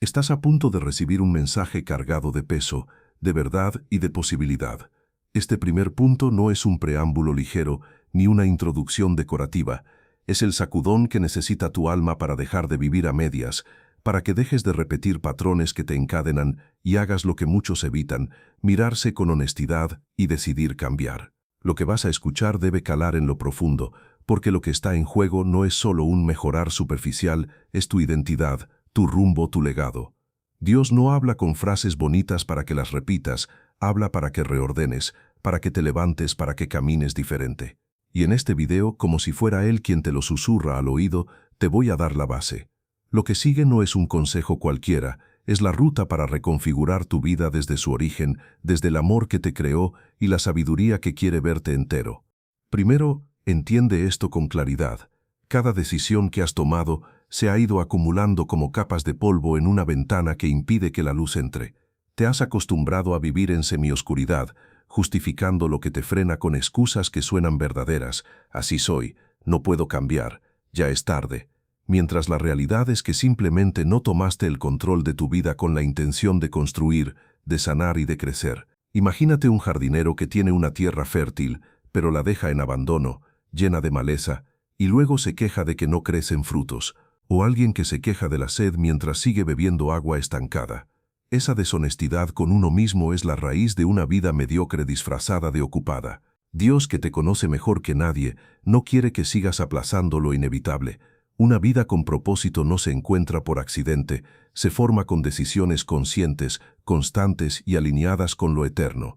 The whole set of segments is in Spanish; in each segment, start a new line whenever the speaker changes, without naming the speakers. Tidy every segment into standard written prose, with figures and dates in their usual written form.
Estás a punto de recibir un mensaje cargado de peso, de verdad y de posibilidad. Este primer punto no es un preámbulo ligero ni una introducción decorativa. Es el sacudón que necesita tu alma para dejar de vivir a medias, para que dejes de repetir patrones que te encadenan y hagas lo que muchos evitan, mirarse con honestidad y decidir cambiar. Lo que vas a escuchar debe calar en lo profundo, porque lo que está en juego no es solo un mejorar superficial, es tu identidad, tu rumbo, tu legado. Dios no habla con frases bonitas para que las repitas, habla para que reordenes, para que te levantes, para que camines diferente. Y en este video, como si fuera Él quien te lo susurra al oído, te voy a dar la base. Lo que sigue no es un consejo cualquiera, es la ruta para reconfigurar tu vida desde su origen, desde el amor que te creó y la sabiduría que quiere verte entero. Primero, entiende esto con claridad. Cada decisión que has tomado se ha ido acumulando como capas de polvo en una ventana que impide que la luz entre. Te has acostumbrado a vivir en semioscuridad, justificando lo que te frena con excusas que suenan verdaderas. Así soy, no puedo cambiar, ya es tarde. Mientras la realidad es que simplemente no tomaste el control de tu vida con la intención de construir, de sanar y de crecer. Imagínate un jardinero que tiene una tierra fértil, pero la deja en abandono, llena de maleza, y luego se queja de que no crecen frutos, o alguien que se queja de la sed mientras sigue bebiendo agua estancada. Esa deshonestidad con uno mismo es la raíz de una vida mediocre disfrazada de ocupada. Dios, que te conoce mejor que nadie, no quiere que sigas aplazando lo inevitable. Una vida con propósito no se encuentra por accidente, se forma con decisiones conscientes, constantes y alineadas con lo eterno.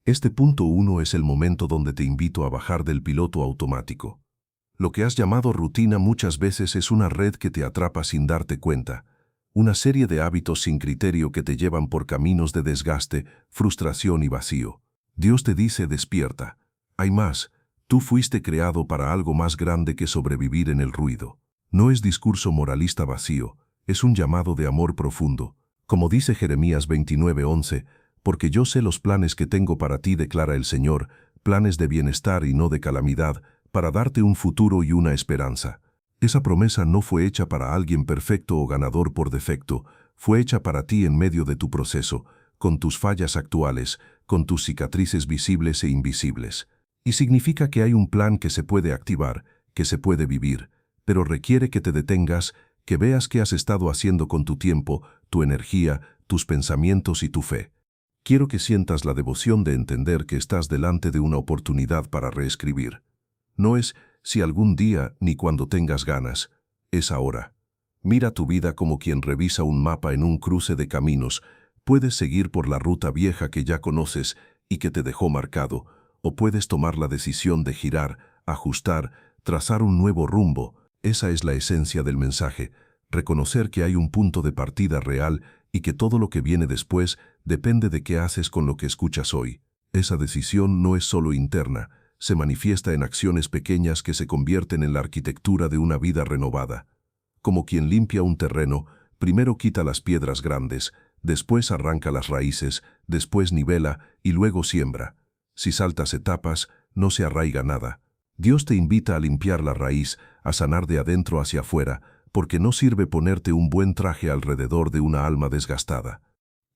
Este punto 1 es el momento donde te invito a bajar del piloto automático. Lo que has llamado rutina muchas veces es una red que te atrapa sin darte cuenta, una serie de hábitos sin criterio que te llevan por caminos de desgaste, frustración y vacío. Dios te dice: despierta. Hay más, tú fuiste creado para algo más grande que sobrevivir en el ruido. No es discurso moralista vacío, es un llamado de amor profundo. Como dice Jeremías 29:11, porque yo sé los planes que tengo para ti, declara el Señor, planes de bienestar y no de calamidad, para darte un futuro y una esperanza. Esa promesa no fue hecha para alguien perfecto o ganador por defecto, fue hecha para ti en medio de tu proceso, con tus fallas actuales, con tus cicatrices visibles e invisibles. Y significa que hay un plan que se puede activar, que se puede vivir, pero requiere que te detengas, que veas qué has estado haciendo con tu tiempo, tu energía, tus pensamientos y tu fe. Quiero que sientas la devoción de entender que estás delante de una oportunidad para reescribir. No es si algún día ni cuando tengas ganas, es ahora. Mira tu vida como quien revisa un mapa en un cruce de caminos. Puedes seguir por la ruta vieja que ya conoces y que te dejó marcado, o puedes tomar la decisión de girar, ajustar, trazar un nuevo rumbo. Esa es la esencia del mensaje, reconocer que hay un punto de partida real y que todo lo que viene después depende de qué haces con lo que escuchas hoy. Esa decisión no es solo interna, se manifiesta en acciones pequeñas que se convierten en la arquitectura de una vida renovada. Como quien limpia un terreno, primero quita las piedras grandes, después arranca las raíces, después nivela y luego siembra. Si saltas etapas, no se arraiga nada. Dios te invita a limpiar la raíz, a sanar de adentro hacia afuera, porque no sirve ponerte un buen traje alrededor de una alma desgastada.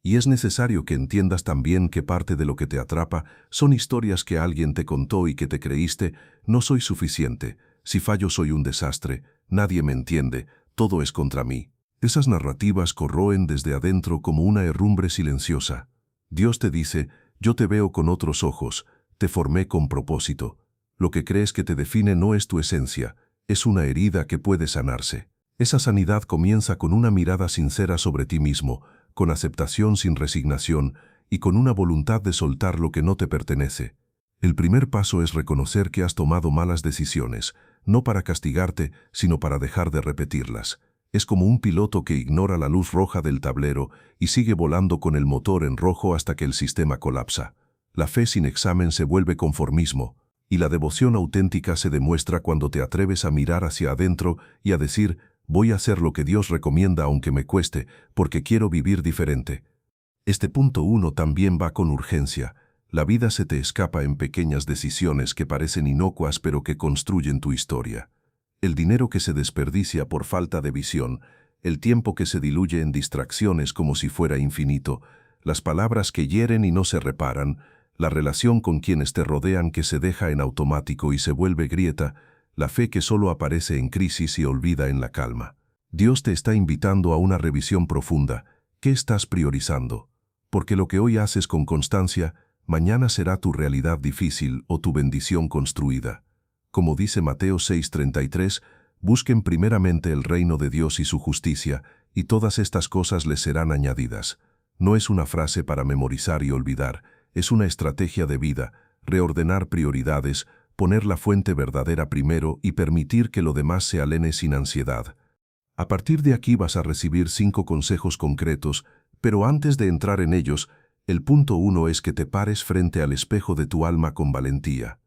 Y es necesario que entiendas también que parte de lo que te atrapa son historias que alguien te contó y que te creíste: no soy suficiente, si fallo soy un desastre, nadie me entiende, todo es contra mí. Esas narrativas corroen desde adentro como una herrumbre silenciosa. Dios te dice: yo te veo con otros ojos, te formé con propósito. Lo que crees que te define no es tu esencia, es una herida que puede sanarse. Esa sanidad comienza con una mirada sincera sobre ti mismo, con aceptación sin resignación y con una voluntad de soltar lo que no te pertenece. El primer paso es reconocer que has tomado malas decisiones, no para castigarte, sino para dejar de repetirlas. Es como un piloto que ignora la luz roja del tablero y sigue volando con el motor en rojo hasta que el sistema colapsa. La fe sin examen se vuelve conformismo, y la devoción auténtica se demuestra cuando te atreves a mirar hacia adentro y a decir: voy a hacer lo que Dios recomienda aunque me cueste, porque quiero vivir diferente. Este punto 1 también va con urgencia. La vida se te escapa en pequeñas decisiones que parecen inocuas pero que construyen tu historia. El dinero que se desperdicia por falta de visión, el tiempo que se diluye en distracciones como si fuera infinito, las palabras que hieren y no se reparan, la relación con quienes te rodean que se deja en automático y se vuelve grieta, la fe que solo aparece en crisis y olvida en la calma. Dios te está invitando a una revisión profunda. ¿Qué estás priorizando? Porque lo que hoy haces con constancia, mañana será tu realidad difícil o tu bendición construida. Como dice Mateo 6:33, busquen primeramente el reino de Dios y su justicia, y todas estas cosas les serán añadidas. No es una frase para memorizar y olvidar, es una estrategia de vida, reordenar prioridades, poner la fuente verdadera primero y permitir que lo demás se alene sin ansiedad. A partir de aquí vas a recibir 5 consejos concretos, pero antes de entrar en ellos, el punto 1 es que te pares frente al espejo de tu alma con valentía.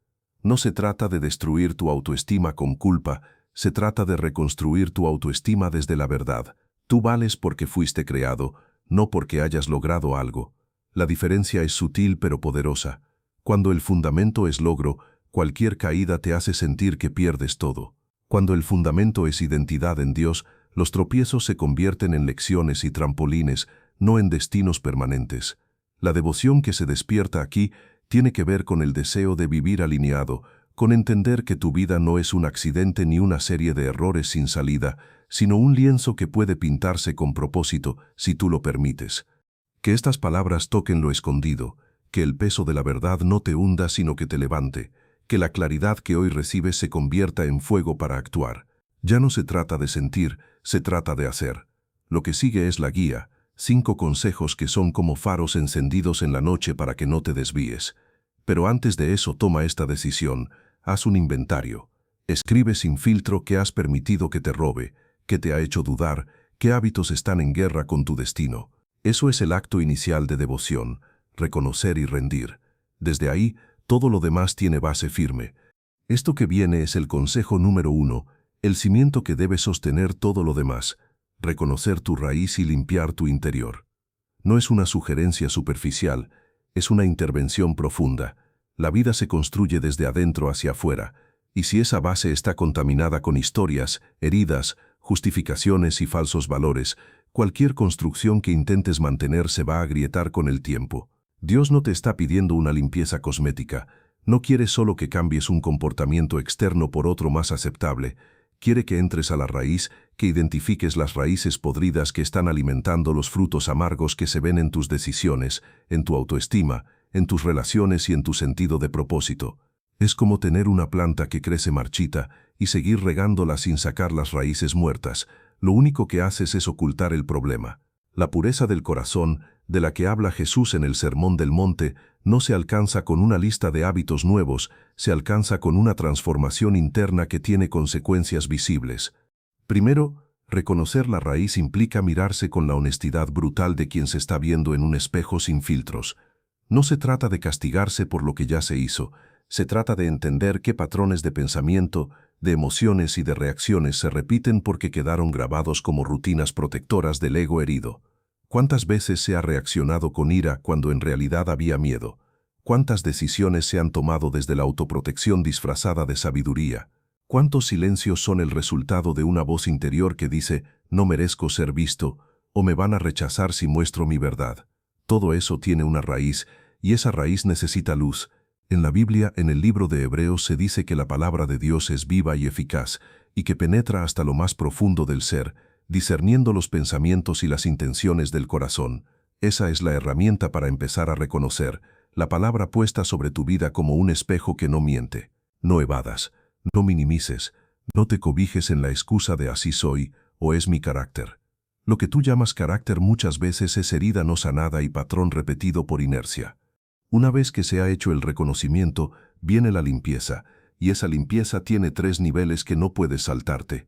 No se trata de destruir tu autoestima con culpa, se trata de reconstruir tu autoestima desde la verdad. Tú vales porque fuiste creado, no porque hayas logrado algo. La diferencia es sutil pero poderosa. Cuando el fundamento es logro, cualquier caída te hace sentir que pierdes todo. Cuando el fundamento es identidad en Dios, los tropiezos se convierten en lecciones y trampolines, no en destinos permanentes. La devoción que se despierta aquí tiene que ver con el deseo de vivir alineado, con entender que tu vida no es un accidente ni una serie de errores sin salida, sino un lienzo que puede pintarse con propósito si tú lo permites. Que estas palabras toquen lo escondido, que el peso de la verdad no te hunda sino que te levante, que la claridad que hoy recibes se convierta en fuego para actuar. Ya no se trata de sentir, se trata de hacer. Lo que sigue es la guía, 5 consejos que son como faros encendidos en la noche para que no te desvíes. Pero antes de eso toma esta decisión, haz un inventario. Escribe sin filtro qué has permitido que te robe, qué te ha hecho dudar, qué hábitos están en guerra con tu destino. Eso es el acto inicial de devoción, reconocer y rendir. Desde ahí, todo lo demás tiene base firme. Esto que viene es el consejo número 1, el cimiento que debe sostener todo lo demás, reconocer tu raíz y limpiar tu interior. No es una sugerencia superficial, es una intervención profunda. La vida se construye desde adentro hacia afuera, y si esa base está contaminada con historias, heridas, justificaciones y falsos valores, cualquier construcción que intentes mantener se va a agrietar con el tiempo. Dios no te está pidiendo una limpieza cosmética, no quiere solo que cambies un comportamiento externo por otro más aceptable, quiere que entres a la raíz, que identifiques las raíces podridas que están alimentando los frutos amargos que se ven en tus decisiones, en tu autoestima, en tus relaciones y en tu sentido de propósito. Es como tener una planta que crece marchita y seguir regándola sin sacar las raíces muertas. Lo único que haces es ocultar el problema. La pureza del corazón, de la que habla Jesús en el Sermón del Monte, no se alcanza con una lista de hábitos nuevos, se alcanza con una transformación interna que tiene consecuencias visibles. Primero, reconocer la raíz implica mirarse con la honestidad brutal de quien se está viendo en un espejo sin filtros. No se trata de castigarse por lo que ya se hizo, se trata de entender qué patrones de pensamiento, de emociones y de reacciones se repiten porque quedaron grabados como rutinas protectoras del ego herido. ¿Cuántas veces se ha reaccionado con ira cuando en realidad había miedo? ¿Cuántas decisiones se han tomado desde la autoprotección disfrazada de sabiduría? ¿Cuántos silencios son el resultado de una voz interior que dice, no merezco ser visto, o me van a rechazar si muestro mi verdad? Todo eso tiene una raíz, y esa raíz necesita luz. En la Biblia, en el libro de Hebreos, se dice que la palabra de Dios es viva y eficaz, y que penetra hasta lo más profundo del ser, discerniendo los pensamientos y las intenciones del corazón. Esa es la herramienta para empezar a reconocer, la palabra puesta sobre tu vida como un espejo que no miente. No evadas, no minimices, no te cobijes en la excusa de así soy, o es mi carácter. Lo que tú llamas carácter muchas veces es herida no sanada y patrón repetido por inercia. Una vez que se ha hecho el reconocimiento, viene la limpieza, y esa limpieza tiene 3 niveles que no puedes saltarte.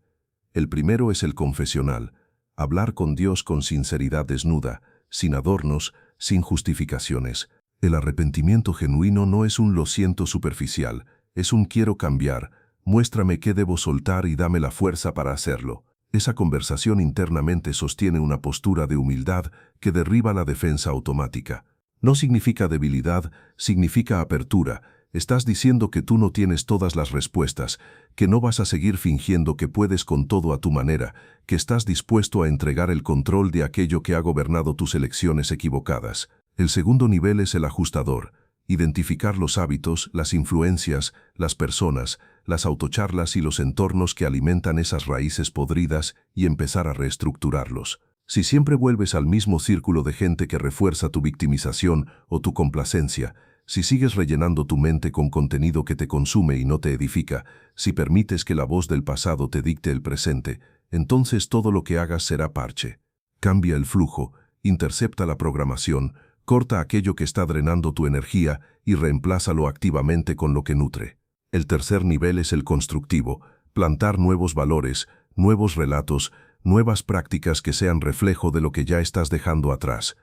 El primero es el confesional, hablar con Dios con sinceridad desnuda, sin adornos, sin justificaciones. El arrepentimiento genuino no es un lo siento superficial, es un quiero cambiar, muéstrame qué debo soltar y dame la fuerza para hacerlo. Esa conversación internamente sostiene una postura de humildad que derriba la defensa automática. No significa debilidad, significa apertura. Estás diciendo que tú no tienes todas las respuestas, que no vas a seguir fingiendo que puedes con todo a tu manera, que estás dispuesto a entregar el control de aquello que ha gobernado tus elecciones equivocadas. El segundo nivel es el ajustador. Identificar los hábitos, las influencias, las personas, las autocharlas y los entornos que alimentan esas raíces podridas y empezar a reestructurarlos. Si siempre vuelves al mismo círculo de gente que refuerza tu victimización o tu complacencia, si sigues rellenando tu mente con contenido que te consume y no te edifica, si permites que la voz del pasado te dicte el presente, entonces todo lo que hagas será parche. Cambia el flujo, intercepta la programación, corta aquello que está drenando tu energía y reemplázalo activamente con lo que nutre. El tercer nivel es el constructivo, plantar nuevos valores, nuevos relatos, nuevas prácticas que sean reflejo de lo que ya estás dejando atrás.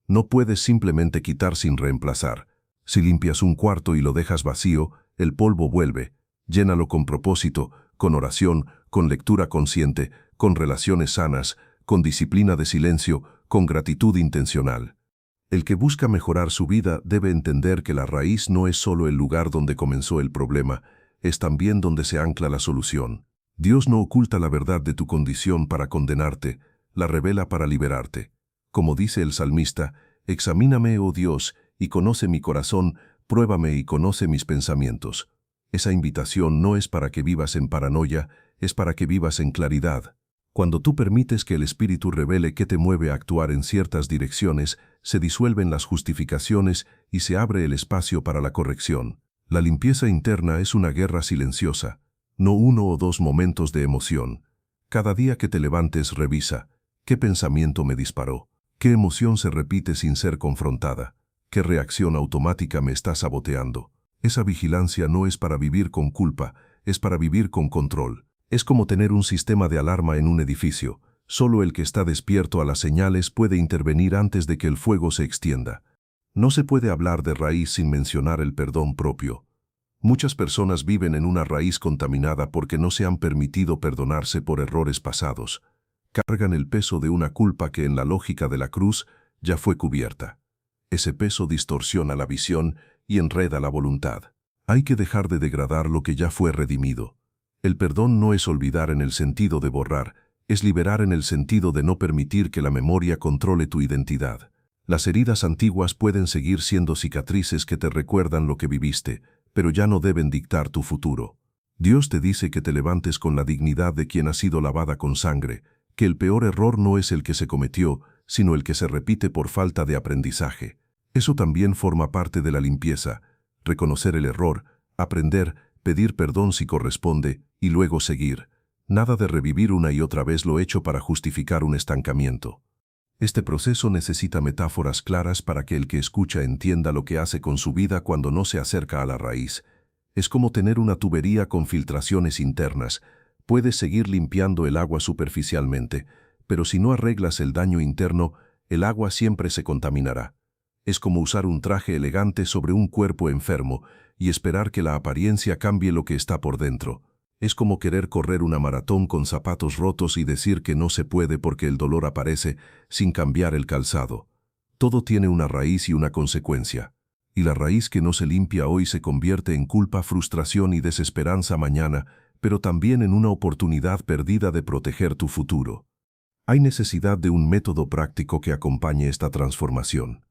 No puedes simplemente quitar sin reemplazar. Si limpias un cuarto y lo dejas vacío, el polvo vuelve. Llénalo con propósito, con oración, con lectura consciente, con relaciones sanas, con disciplina de silencio, con gratitud intencional. El que busca mejorar su vida debe entender que la raíz no es solo el lugar donde comenzó el problema, es también donde se ancla la solución. Dios no oculta la verdad de tu condición para condenarte, la revela para liberarte. Como dice el salmista, examíname, oh Dios, y conoce mi corazón, pruébame y conoce mis pensamientos. Esa invitación no es para que vivas en paranoia, es para que vivas en claridad. Cuando tú permites que el Espíritu revele qué te mueve a actuar en ciertas direcciones, se disuelven las justificaciones y se abre el espacio para la corrección. La limpieza interna es una guerra silenciosa, no uno o dos momentos de emoción. Cada día que te levantes, revisa, ¿qué pensamiento me disparó? ¿Qué emoción se repite sin ser confrontada? ¿Qué reacción automática me está saboteando? Esa vigilancia no es para vivir con culpa, es para vivir con control. Es como tener un sistema de alarma en un edificio. Solo el que está despierto a las señales puede intervenir antes de que el fuego se extienda. No se puede hablar de raíz sin mencionar el perdón propio. Muchas personas viven en una raíz contaminada porque no se han permitido perdonarse por errores pasados. Cargan el peso de una culpa que en la lógica de la cruz ya fue cubierta. Ese peso distorsiona la visión y enreda la voluntad. Hay que dejar de degradar lo que ya fue redimido. El perdón no es olvidar en el sentido de borrar, es liberar en el sentido de no permitir que la memoria controle tu identidad. Las heridas antiguas pueden seguir siendo cicatrices que te recuerdan lo que viviste, pero ya no deben dictar tu futuro. Dios te dice que te levantes con la dignidad de quien ha sido lavada con sangre, que el peor error no es el que se cometió, sino el que se repite por falta de aprendizaje. Eso también forma parte de la limpieza, reconocer el error, aprender, pedir perdón si corresponde, y luego seguir. Nada de revivir una y otra vez lo hecho para justificar un estancamiento. Este proceso necesita metáforas claras para que el que escucha entienda lo que hace con su vida cuando no se acerca a la raíz. Es como tener una tubería con filtraciones internas. Puedes seguir limpiando el agua superficialmente, pero si no arreglas el daño interno, el agua siempre se contaminará. Es como usar un traje elegante sobre un cuerpo enfermo y esperar que la apariencia cambie lo que está por dentro. Es como querer correr una maratón con zapatos rotos y decir que no se puede porque el dolor aparece sin cambiar el calzado. Todo tiene una raíz y una consecuencia. Y la raíz que no se limpia hoy se convierte en culpa, frustración y desesperanza mañana, pero también en una oportunidad perdida de proteger tu futuro. Hay necesidad de un método práctico que acompañe esta transformación.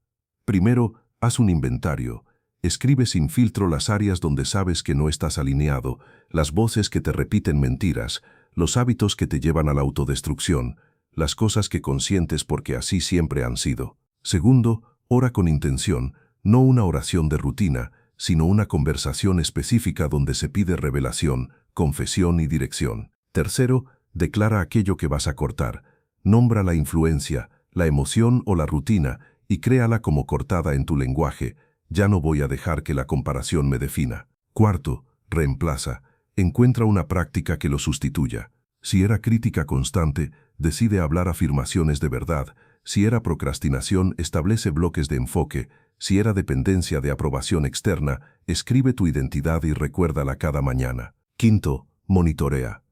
Primero, haz un inventario. Escribe sin filtro las áreas donde sabes que no estás alineado, las voces que te repiten mentiras, los hábitos que te llevan a la autodestrucción, las cosas que consientes porque así siempre han sido. Segundo, ora con intención, no una oración de rutina, sino una conversación específica donde se pide revelación, confesión y dirección. Tercero, declara aquello que vas a cortar. Nombra la influencia, la emoción o la rutina y créala como cortada en tu lenguaje. Ya no voy a dejar que la comparación me defina. Cuarto, reemplaza. Encuentra una práctica que lo sustituya. Si era crítica constante, decide hablar afirmaciones de verdad. Si era procrastinación, establece bloques de enfoque. Si era dependencia de aprobación externa, escribe tu identidad y recuérdala cada mañana. Quinto, monitorea.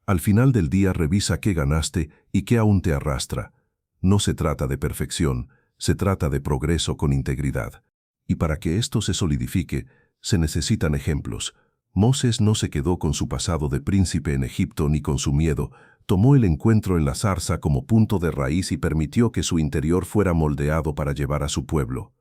Al final del día revisa qué ganaste y qué aún te arrastra. No se trata de perfección, se trata de progreso con integridad. Y para que esto se solidifique, Se necesitan ejemplos. Moses no se quedó con su pasado de príncipe en Egipto ni con su miedo, tomó el encuentro en la zarza como punto de raíz y permitió que su interior fuera moldeado para llevar a su pueblo.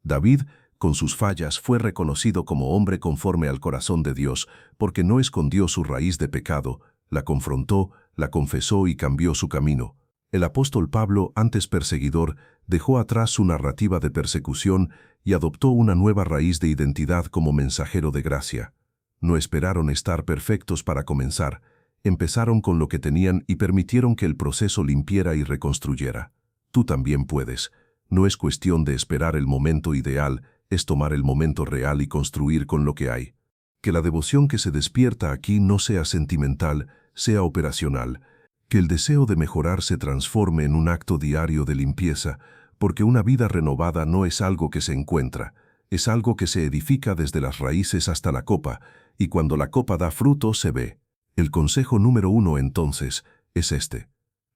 David, con sus fallas, fue reconocido como hombre conforme al corazón de Dios, porque no escondió su raíz de pecado, la confrontó, la confesó y cambió su camino. El apóstol Pablo, antes perseguidor, dejó atrás su narrativa de persecución y adoptó una nueva raíz de identidad como mensajero de gracia. No esperaron estar perfectos para comenzar, empezaron con lo que tenían y permitieron que el proceso limpiara y reconstruyera. Tú también puedes. No es cuestión de esperar el momento ideal, es tomar el momento real y construir con lo que hay. Que la devoción que se despierta aquí no sea sentimental, sea operacional. Que el deseo de mejorar se transforme en un acto diario de limpieza, porque una vida renovada no es algo que se encuentra, es algo que se edifica desde las raíces hasta la copa, y cuando la copa da fruto se ve. El consejo número 1 entonces es este.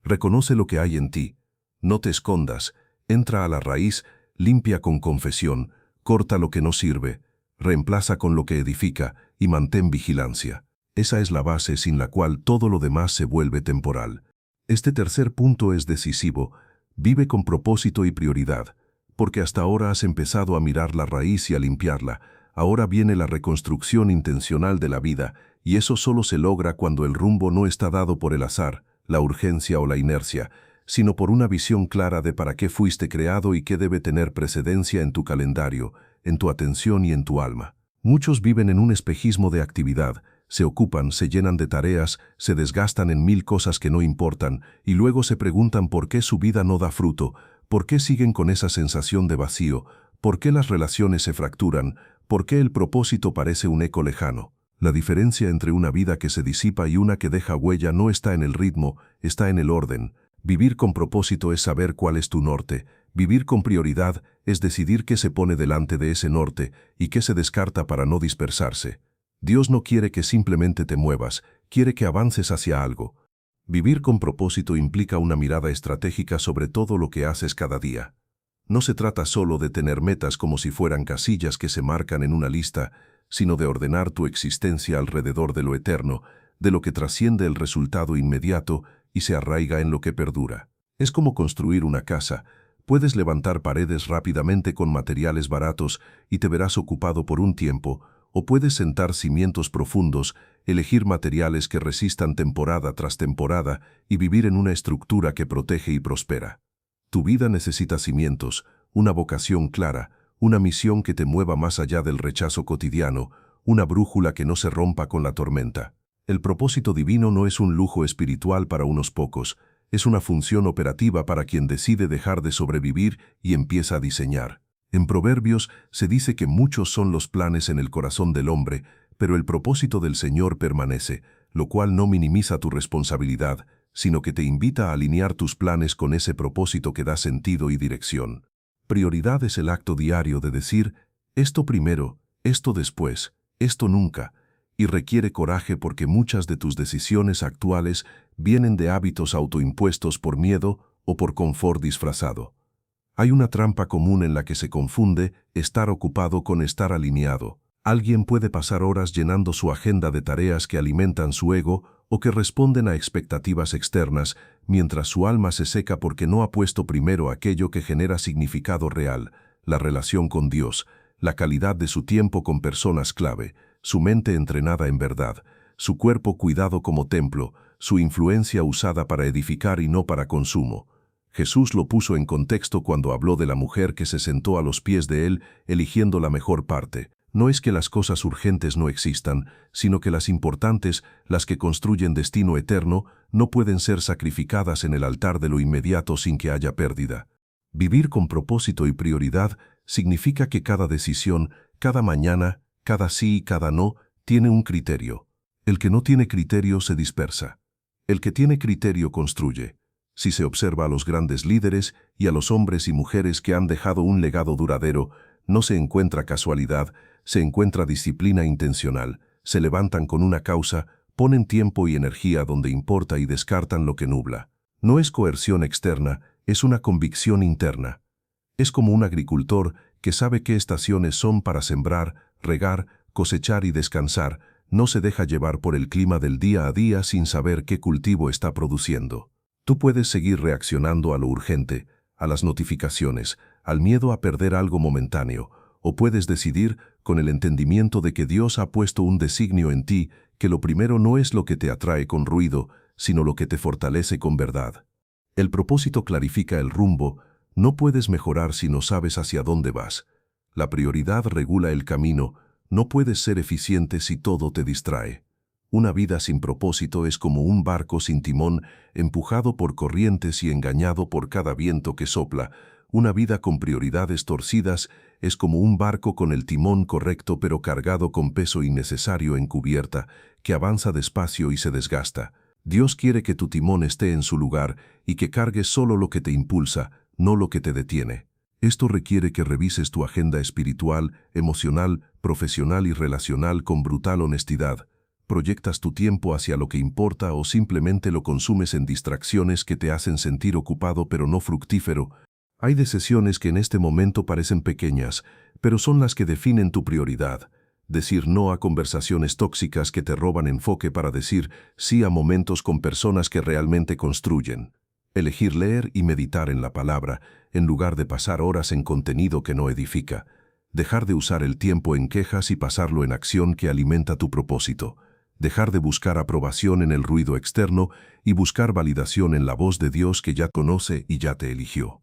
Reconoce lo que hay en ti. No te escondas, entra a la raíz, limpia con confesión, corta lo que no sirve, reemplaza con lo que edifica y mantén vigilancia. Esa es la base sin la cual todo lo demás se vuelve temporal. Este tercer punto es decisivo. Vive con propósito y prioridad, porque hasta ahora has empezado a mirar la raíz y a limpiarla. Ahora viene la reconstrucción intencional de la vida, y eso solo se logra cuando el rumbo no está dado por el azar, la urgencia o la inercia, sino por una visión clara de para qué fuiste creado y qué debe tener precedencia en tu calendario, en tu atención y en tu alma. Muchos viven en un espejismo de actividad, se ocupan, se llenan de tareas, se desgastan en 1000 cosas que no importan, y luego se preguntan por qué su vida no da fruto, por qué siguen con esa sensación de vacío, por qué las relaciones se fracturan, por qué el propósito parece un eco lejano. La diferencia entre una vida que se disipa y una que deja huella no está en el ritmo, está en el orden. Vivir con propósito es saber cuál es tu norte. Vivir con prioridad es decidir qué se pone delante de ese norte y qué se descarta para no dispersarse. Dios no quiere que simplemente te muevas, quiere que avances hacia algo. Vivir con propósito implica una mirada estratégica sobre todo lo que haces cada día. No se trata solo de tener metas como si fueran casillas que se marcan en una lista, sino de ordenar tu existencia alrededor de lo eterno, de lo que trasciende el resultado inmediato y se arraiga en lo que perdura. Es como construir una casa. Puedes levantar paredes rápidamente con materiales baratos y te verás ocupado por un tiempo, o puedes sentar cimientos profundos, elegir materiales que resistan temporada tras temporada y vivir en una estructura que protege y prospera. Tu vida necesita cimientos, una vocación clara, una misión que te mueva más allá del rechazo cotidiano, una brújula que no se rompa con la tormenta. El propósito divino no es un lujo espiritual para unos pocos, es una función operativa para quien decide dejar de sobrevivir y empieza a diseñar. En Proverbios se dice que muchos son los planes en el corazón del hombre, pero el propósito del Señor permanece, lo cual no minimiza tu responsabilidad, sino que te invita a alinear tus planes con ese propósito que da sentido y dirección. Prioridad es el acto diario de decir, esto primero, esto después, esto nunca, y requiere coraje porque muchas de tus decisiones actuales vienen de hábitos autoimpuestos por miedo o por confort disfrazado. Hay una trampa común en la que se confunde estar ocupado con estar alineado. Alguien puede pasar horas llenando su agenda de tareas que alimentan su ego o que responden a expectativas externas, mientras su alma se seca porque no ha puesto primero aquello que genera significado real, la relación con Dios, la calidad de su tiempo con personas clave, su mente entrenada en verdad, su cuerpo cuidado como templo, su influencia usada para edificar y no para consumo. Jesús lo puso en contexto cuando habló de la mujer que se sentó a los pies de él, eligiendo la mejor parte. No es que las cosas urgentes no existan, sino que las importantes, las que construyen destino eterno, no pueden ser sacrificadas en el altar de lo inmediato sin que haya pérdida. Vivir con propósito y prioridad significa que cada decisión, cada mañana, cada sí y cada no, tiene un criterio. El que no tiene criterio se dispersa. El que tiene criterio construye. Si se observa a los grandes líderes y a los hombres y mujeres que han dejado un legado duradero, no se encuentra casualidad, se encuentra disciplina intencional, se levantan con una causa, ponen tiempo y energía donde importa y descartan lo que nubla. No es coerción externa, es una convicción interna. Es como un agricultor que sabe qué estaciones son para sembrar, regar, cosechar y descansar, no se deja llevar por el clima del día a día sin saber qué cultivo está produciendo. Tú puedes seguir reaccionando a lo urgente, a las notificaciones, al miedo a perder algo momentáneo, o puedes decidir, con el entendimiento de que Dios ha puesto un designio en ti, que lo primero no es lo que te atrae con ruido, sino lo que te fortalece con verdad. El propósito clarifica el rumbo, no puedes mejorar si no sabes hacia dónde vas. La prioridad regula el camino, no puedes ser eficiente si todo te distrae. Una vida sin propósito es como un barco sin timón, empujado por corrientes y engañado por cada viento que sopla. Una vida con prioridades torcidas es como un barco con el timón correcto pero cargado con peso innecesario en cubierta, que avanza despacio y se desgasta. Dios quiere que tu timón esté en su lugar y que cargues solo lo que te impulsa, no lo que te detiene. Esto requiere que revises tu agenda espiritual, emocional, profesional y relacional con brutal honestidad. ¿Proyectas tu tiempo hacia lo que importa o simplemente lo consumes en distracciones que te hacen sentir ocupado pero no fructífero? Hay decisiones que en este momento parecen pequeñas, pero son las que definen tu prioridad. Decir no a conversaciones tóxicas que te roban enfoque para decir sí a momentos con personas que realmente construyen. Elegir leer y meditar en la palabra, en lugar de pasar horas en contenido que no edifica. Dejar de usar el tiempo en quejas y pasarlo en acción que alimenta tu propósito. Dejar de buscar aprobación en el ruido externo y buscar validación en la voz de Dios que ya conoce y ya te eligió.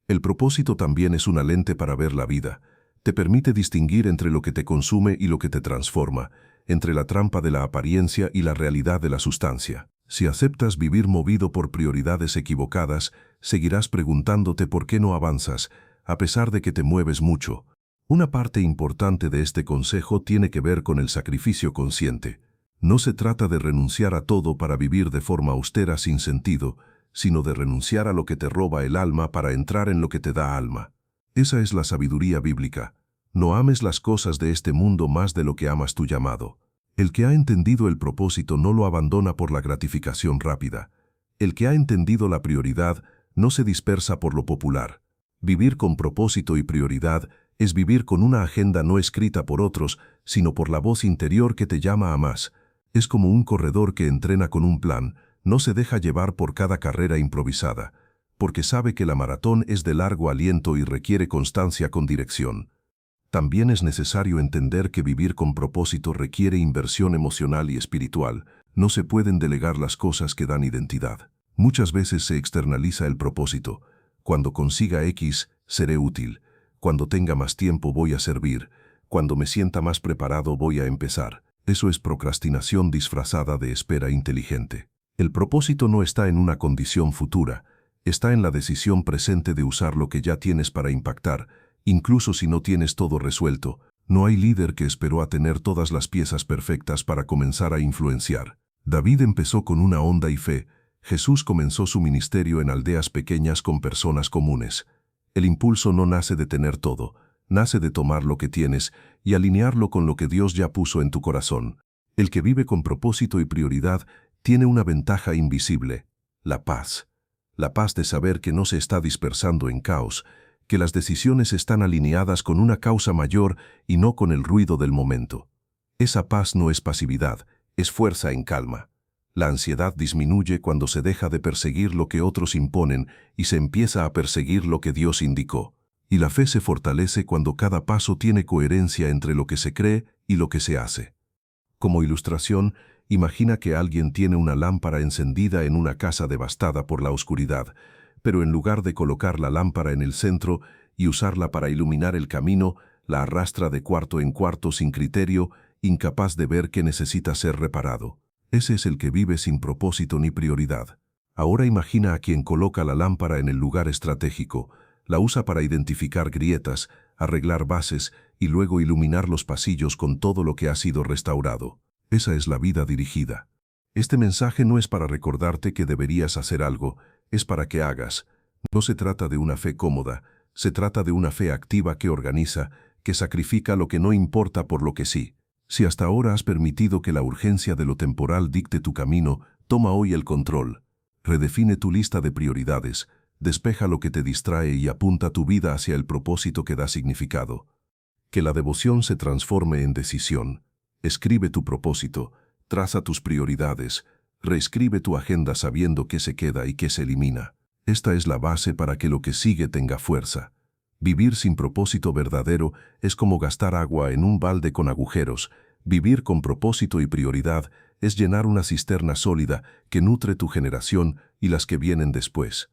El propósito también es una lente para ver la vida. Te permite distinguir entre lo que te consume y lo que te transforma, entre la trampa de la apariencia y la realidad de la sustancia. Si aceptas vivir movido por prioridades equivocadas, seguirás preguntándote por qué no avanzas, a pesar de que te mueves mucho. Una parte importante de este consejo tiene que ver con el sacrificio consciente. No se trata de renunciar a todo para vivir de forma austera sin sentido, sino de renunciar a lo que te roba el alma para entrar en lo que te da alma. Esa es la sabiduría bíblica. No ames las cosas de este mundo más de lo que amas tu llamado. El que ha entendido el propósito no lo abandona por la gratificación rápida. El que ha entendido la prioridad no se dispersa por lo popular. Vivir con propósito y prioridad es vivir con una agenda no escrita por otros, sino por la voz interior que te llama a más. Es como un corredor que entrena con un plan, no se deja llevar por cada carrera improvisada, porque sabe que la maratón es de largo aliento y requiere constancia con dirección. También es necesario entender que vivir con propósito requiere inversión emocional y espiritual. No se pueden delegar las cosas que dan identidad. Muchas veces se externaliza el propósito. Cuando consiga X, seré útil. Cuando tenga más tiempo voy a servir. Cuando me sienta más preparado voy a empezar. Eso es procrastinación disfrazada de espera inteligente. El propósito no está en una condición futura. Está en la decisión presente de usar lo que ya tienes para impactar. Incluso si no tienes todo resuelto, no hay líder que esperó a tener todas las piezas perfectas para comenzar a influenciar. David empezó con una honda y fe. Jesús comenzó su ministerio en aldeas pequeñas con personas comunes. El impulso no nace de tener todo, nace de tomar lo que tienes y alinearlo con lo que Dios ya puso en tu corazón. El que vive con propósito y prioridad tiene una ventaja invisible: la paz. La paz de saber que no se está dispersando en caos, que las decisiones están alineadas con una causa mayor y no con el ruido del momento. Esa paz no es pasividad, es fuerza en calma. La ansiedad disminuye cuando se deja de perseguir lo que otros imponen y se empieza a perseguir lo que Dios indicó. Y la fe se fortalece cuando cada paso tiene coherencia entre lo que se cree y lo que se hace. Como ilustración, imagina que alguien tiene una lámpara encendida en una casa devastada por la oscuridad, pero en lugar de colocar la lámpara en el centro y usarla para iluminar el camino, la arrastra de cuarto en cuarto sin criterio, incapaz de ver que necesita ser reparado. Ese es el que vive sin propósito ni prioridad. Ahora imagina a quien coloca la lámpara en el lugar estratégico, la usa para identificar grietas, arreglar bases y luego iluminar los pasillos con todo lo que ha sido restaurado. Esa es la vida dirigida. Este mensaje no es para recordarte que deberías hacer algo, es para que hagas. No se trata de una fe cómoda, se trata de una fe activa que organiza, que sacrifica lo que no importa por lo que sí. Si hasta ahora has permitido que la urgencia de lo temporal dicte tu camino, toma hoy el control. Redefine tu lista de prioridades, despeja lo que te distrae y apunta tu vida hacia el propósito que da significado. Que la devoción se transforme en decisión. Escribe tu propósito, traza tus prioridades, reescribe tu agenda sabiendo qué se queda y qué se elimina. Esta es la base para que lo que sigue tenga fuerza. Vivir sin propósito verdadero es como gastar agua en un balde con agujeros. Vivir con propósito y prioridad es llenar una cisterna sólida que nutre tu generación y las que vienen después.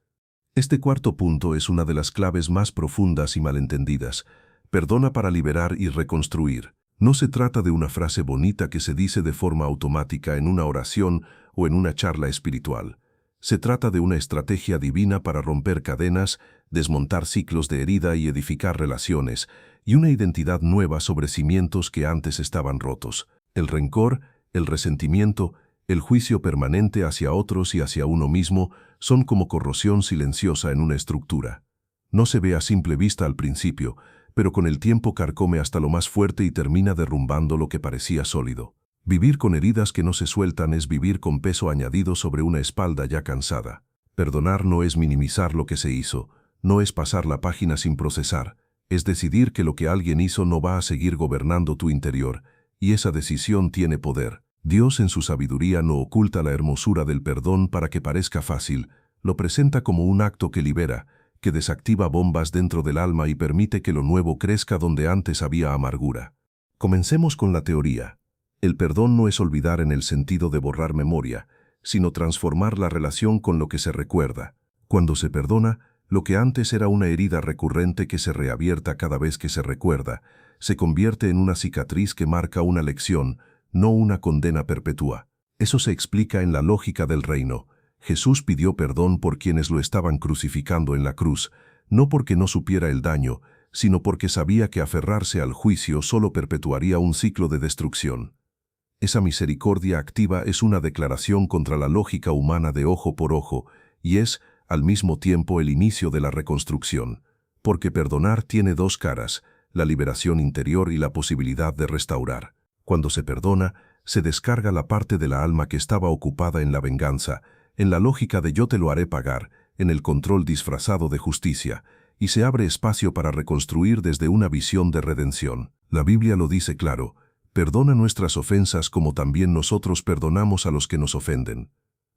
Este cuarto punto es una de las claves más profundas y malentendidas. Perdona para liberar y reconstruir. No se trata de una frase bonita que se dice de forma automática en una oración o en una charla espiritual. Se trata de una estrategia divina para romper cadenas, desmontar ciclos de herida y edificar relaciones, y una identidad nueva sobre cimientos que antes estaban rotos. El rencor, el resentimiento, el juicio permanente hacia otros y hacia uno mismo son como corrosión silenciosa en una estructura. No se ve a simple vista al principio, pero con el tiempo carcome hasta lo más fuerte y termina derrumbando lo que parecía sólido. Vivir con heridas que no se sueltan es vivir con peso añadido sobre una espalda ya cansada. Perdonar no es minimizar lo que se hizo, no es pasar la página sin procesar, es decidir que lo que alguien hizo no va a seguir gobernando tu interior, y esa decisión tiene poder. Dios en su sabiduría no oculta la hermosura del perdón para que parezca fácil, lo presenta como un acto que libera, que desactiva bombas dentro del alma y permite que lo nuevo crezca donde antes había amargura. Comencemos con la teoría. El perdón no es olvidar en el sentido de borrar memoria, sino transformar la relación con lo que se recuerda. Cuando se perdona, lo que antes era una herida recurrente que se reabierta cada vez que se recuerda, se convierte en una cicatriz que marca una lección, no una condena perpetua. Eso se explica en la lógica del reino. Jesús pidió perdón por quienes lo estaban crucificando en la cruz, no porque no supiera el daño, sino porque sabía que aferrarse al juicio solo perpetuaría un ciclo de destrucción. Esa misericordia activa es una declaración contra la lógica humana de ojo por ojo, y es, al mismo tiempo, el inicio de la reconstrucción. Porque perdonar tiene dos caras, la liberación interior y la posibilidad de restaurar. Cuando se perdona, se descarga la parte de la alma que estaba ocupada en la venganza, en la lógica de yo te lo haré pagar, en el control disfrazado de justicia, y se abre espacio para reconstruir desde una visión de redención. La Biblia lo dice claro: perdona nuestras ofensas como también nosotros perdonamos a los que nos ofenden.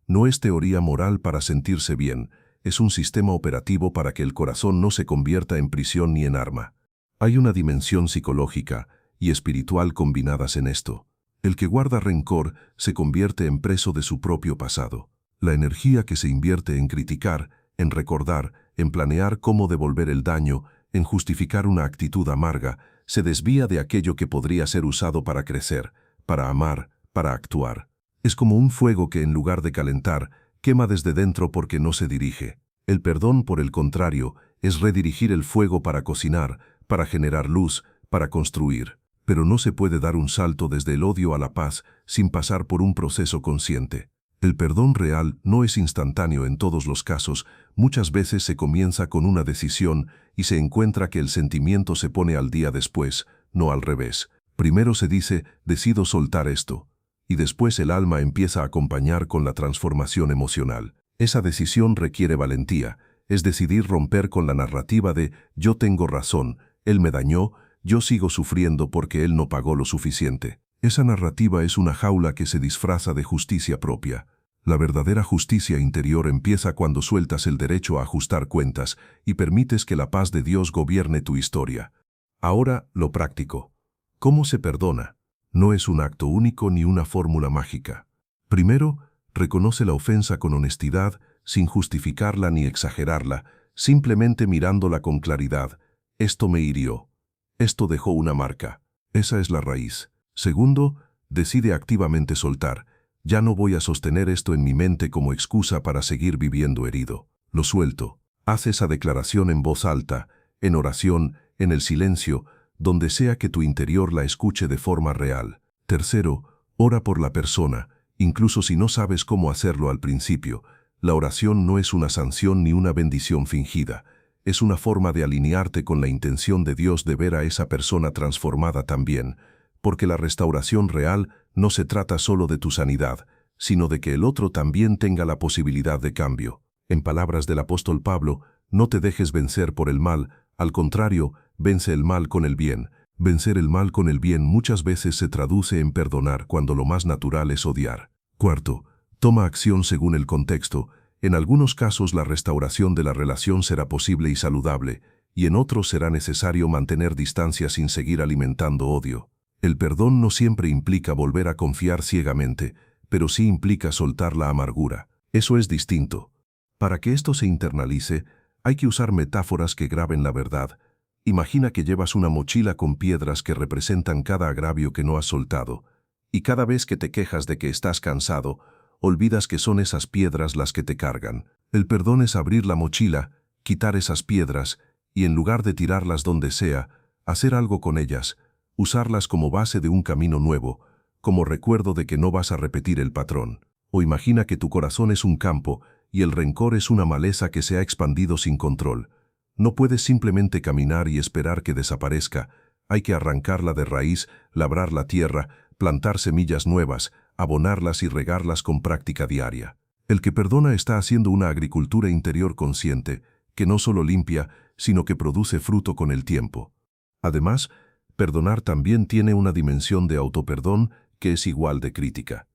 No es teoría moral para sentirse bien, es un sistema operativo para que el corazón no se convierta en prisión ni en arma. Hay una dimensión psicológica y espiritual combinadas en esto. El que guarda rencor se convierte en preso de su propio pasado. La energía que se invierte en criticar, en recordar, en planear cómo devolver el daño, en justificar una actitud amarga, se desvía de aquello que podría ser usado para crecer, para amar, para actuar. Es como un fuego que en lugar de calentar, quema desde dentro porque no se dirige. El perdón, por el contrario, es redirigir el fuego para cocinar, para generar luz, para construir. Pero no se puede dar un salto desde el odio a la paz sin pasar por un proceso consciente. El perdón real no es instantáneo en todos los casos, muchas veces se comienza con una decisión y se encuentra que el sentimiento se pone al día después, no al revés. Primero se dice, decido soltar esto, y después el alma empieza a acompañar con la transformación emocional. Esa decisión requiere valentía, es decidir romper con la narrativa de yo tengo razón, él me dañó, yo sigo sufriendo porque él no pagó lo suficiente. Esa narrativa es una jaula que se disfraza de justicia propia. La verdadera justicia interior empieza cuando sueltas el derecho a ajustar cuentas y permites que la paz de Dios gobierne tu historia. Ahora, lo práctico. ¿Cómo se perdona? No es un acto único ni una fórmula mágica. Primero, reconoce la ofensa con honestidad, sin justificarla ni exagerarla, simplemente mirándola con claridad. Esto me hirió. Esto dejó una marca. Esa es la raíz. Segundo, decide activamente soltar. Ya no voy a sostener esto en mi mente como excusa para seguir viviendo herido. Lo suelto. Haz esa declaración en voz alta, en oración, en el silencio, donde sea que tu interior la escuche de forma real. Tercero, ora por la persona, incluso si no sabes cómo hacerlo al principio. La oración no es una sanción ni una bendición fingida. Es una forma de alinearte con la intención de Dios de ver a esa persona transformada también, porque la restauración real no se trata solo de tu sanidad, sino de que el otro también tenga la posibilidad de cambio. En palabras del apóstol Pablo, no te dejes vencer por el mal, al contrario, vence el mal con el bien. Vencer el mal con el bien muchas veces se traduce en perdonar cuando lo más natural es odiar. Cuarto, toma acción según el contexto. En algunos casos la restauración de la relación será posible y saludable, y en otros será necesario mantener distancia sin seguir alimentando odio. El perdón no siempre implica volver a confiar ciegamente, pero sí implica soltar la amargura. Eso es distinto. Para que esto se internalice, hay que usar metáforas que graben la verdad. Imagina que llevas una mochila con piedras que representan cada agravio que no has soltado, y cada vez que te quejas de que estás cansado, olvidas que son esas piedras las que te cargan. El perdón es abrir la mochila, quitar esas piedras, y en lugar de tirarlas donde sea, hacer algo con ellas, usarlas como base de un camino nuevo, como recuerdo de que no vas a repetir el patrón. O imagina que tu corazón es un campo y el rencor es una maleza que se ha expandido sin control. No puedes simplemente caminar y esperar que desaparezca. Hay que arrancarla de raíz, labrar la tierra, plantar semillas nuevas, abonarlas y regarlas con práctica diaria. El que perdona está haciendo una agricultura interior consciente, que no solo limpia, sino que produce fruto con el tiempo. Además, perdonar también tiene una dimensión de autoperdón que es igual de crítica.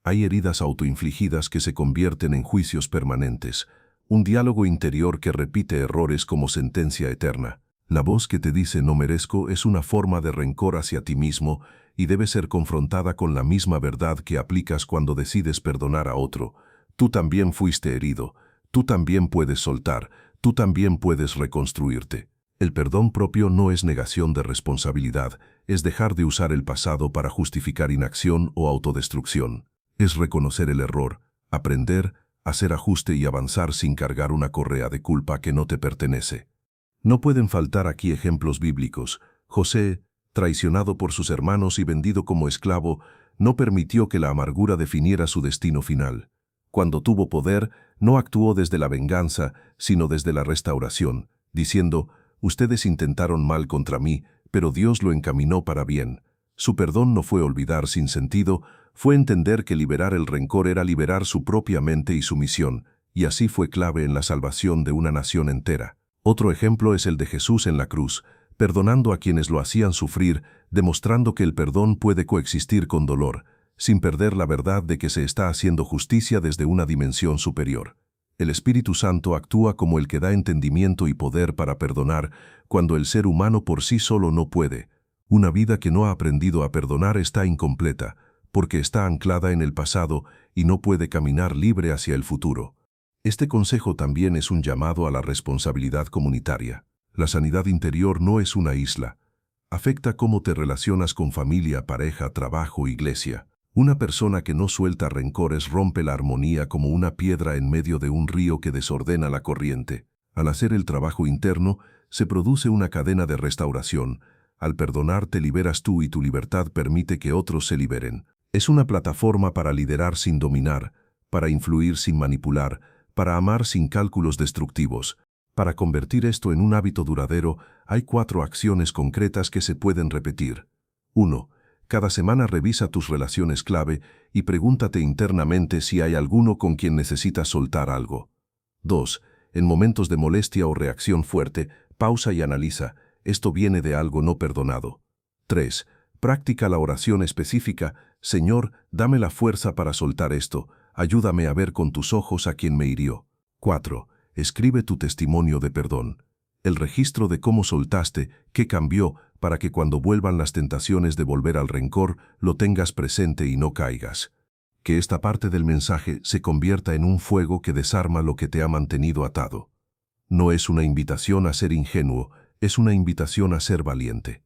Hay heridas autoinfligidas que se convierten en juicios permanentes, un diálogo interior que repite errores como sentencia eterna. La voz que te dice no merezco es una forma de rencor hacia ti mismo y debe ser confrontada con la misma verdad que aplicas cuando decides perdonar a otro. Tú también fuiste herido, tú también puedes soltar, tú también puedes reconstruirte. El perdón propio no es negación de responsabilidad, es dejar de usar el pasado para justificar inacción o autodestrucción. Es reconocer el error, aprender, hacer ajuste y avanzar sin cargar una correa de culpa que no te pertenece. No pueden faltar aquí ejemplos bíblicos. José, traicionado por sus hermanos y vendido como esclavo, no permitió que la amargura definiera su destino final. Cuando tuvo poder, no actuó desde la venganza, sino desde la restauración, diciendo, «Ustedes intentaron mal contra mí, pero Dios lo encaminó para bien». Su perdón no fue olvidar sin sentido, fue entender que liberar el rencor era liberar su propia mente y su misión, y así fue clave en la salvación de una nación entera. Otro ejemplo es el de Jesús en la cruz, perdonando a quienes lo hacían sufrir, demostrando que el perdón puede coexistir con dolor, sin perder la verdad de que se está haciendo justicia desde una dimensión superior. El Espíritu Santo actúa como el que da entendimiento y poder para perdonar cuando el ser humano por sí solo no puede. Una vida que no ha aprendido a perdonar está incompleta, porque está anclada en el pasado y no puede caminar libre hacia el futuro. Este consejo también es un llamado a la responsabilidad comunitaria. La sanidad interior no es una isla. Afecta cómo te relacionas con familia, pareja, trabajo, iglesia. Una persona que no suelta rencores rompe la armonía como una piedra en medio de un río que desordena la corriente. Al hacer el trabajo interno, se produce una cadena de restauración. Al perdonar te liberas tú y tu libertad permite que otros se liberen. Es una plataforma para liderar sin dominar, para influir sin manipular, para amar sin cálculos destructivos. Para convertir esto en un hábito duradero, hay 4 acciones concretas que se pueden repetir. 1. Cada semana revisa tus relaciones clave y pregúntate internamente si hay alguno con quien necesitas soltar algo. 2. En momentos de molestia o reacción fuerte, pausa y analiza. Esto viene de algo no perdonado. 3. Practica la oración específica. Señor, dame la fuerza para soltar esto. Ayúdame a ver con tus ojos a quien me hirió. 4. Escribe tu testimonio de perdón. El registro de cómo soltaste, qué cambió, para que cuando vuelvan las tentaciones de volver al rencor, lo tengas presente y no caigas. Que esta parte del mensaje se convierta en un fuego que desarma lo que te ha mantenido atado. No es una invitación a ser ingenuo, es una invitación a ser valiente.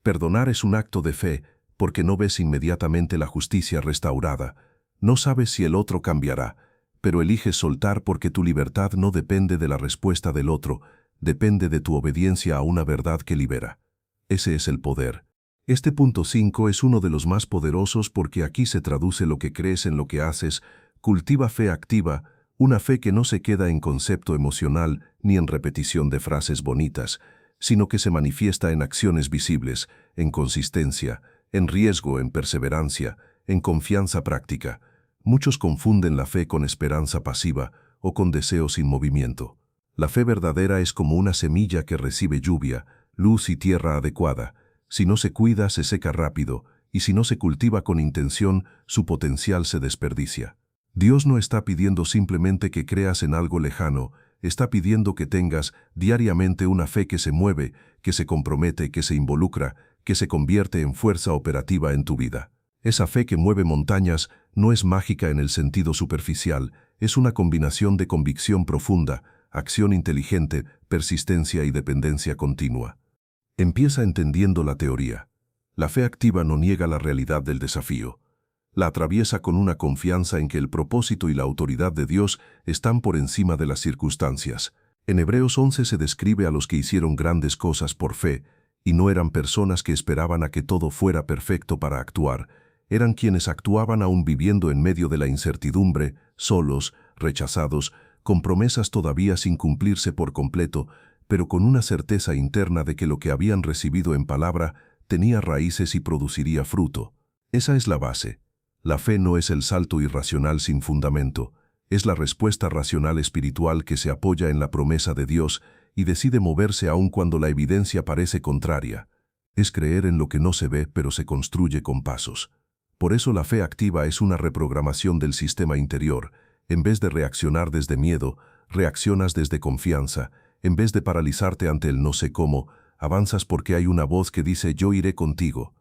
Perdonar es un acto de fe, porque no ves inmediatamente la justicia restaurada. No sabes si el otro cambiará, pero eliges soltar porque tu libertad no depende de la respuesta del otro, depende de tu obediencia a una verdad que libera. Ese es el poder. Este punto 5 es uno de los más poderosos porque aquí se traduce lo que crees en lo que haces, cultiva fe activa, una fe que no se queda en concepto emocional ni en repetición de frases bonitas, sino que se manifiesta en acciones visibles, en consistencia, en riesgo, en perseverancia, en confianza práctica. Muchos confunden la fe con esperanza pasiva o con deseo sin movimiento. La fe verdadera es como una semilla que recibe lluvia, luz y tierra adecuada. Si no se cuida, se seca rápido, y si no se cultiva con intención, su potencial se desperdicia. Dios no está pidiendo simplemente que creas en algo lejano, está pidiendo que tengas diariamente una fe que se mueve, que se compromete, que se involucra, que se convierte en fuerza operativa en tu vida. Esa fe que mueve montañas no es mágica en el sentido superficial, es una combinación de convicción profunda, acción inteligente, persistencia y dependencia continua. Empieza entendiendo la teoría. La fe activa no niega la realidad del desafío. La atraviesa con una confianza en que el propósito y la autoridad de Dios están por encima de las circunstancias. En Hebreos 11 se describe a los que hicieron grandes cosas por fe, y no eran personas que esperaban a que todo fuera perfecto para actuar, eran quienes actuaban aún viviendo en medio de la incertidumbre, solos, rechazados, con promesas todavía sin cumplirse por completo, pero con una certeza interna de que lo que habían recibido en palabra tenía raíces y produciría fruto. Esa es la base. La fe no es el salto irracional sin fundamento, es la respuesta racional espiritual que se apoya en la promesa de Dios y decide moverse aun cuando la evidencia parece contraria. Es creer en lo que no se ve pero se construye con pasos. Por eso la fe activa es una reprogramación del sistema interior. En vez de reaccionar desde miedo, reaccionas desde confianza. En vez de paralizarte ante el no sé cómo, avanzas porque hay una voz que dice yo iré contigo.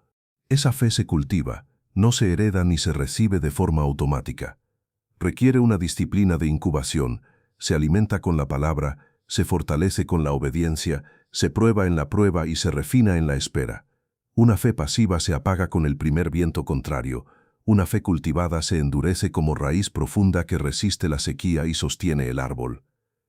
Esa fe se cultiva, no se hereda ni se recibe de forma automática. Requiere una disciplina de incubación, se alimenta con la palabra, se fortalece con la obediencia, se prueba en la prueba y se refina en la espera. Una fe pasiva se apaga con el primer viento contrario, una fe cultivada se endurece como raíz profunda que resiste la sequía y sostiene el árbol.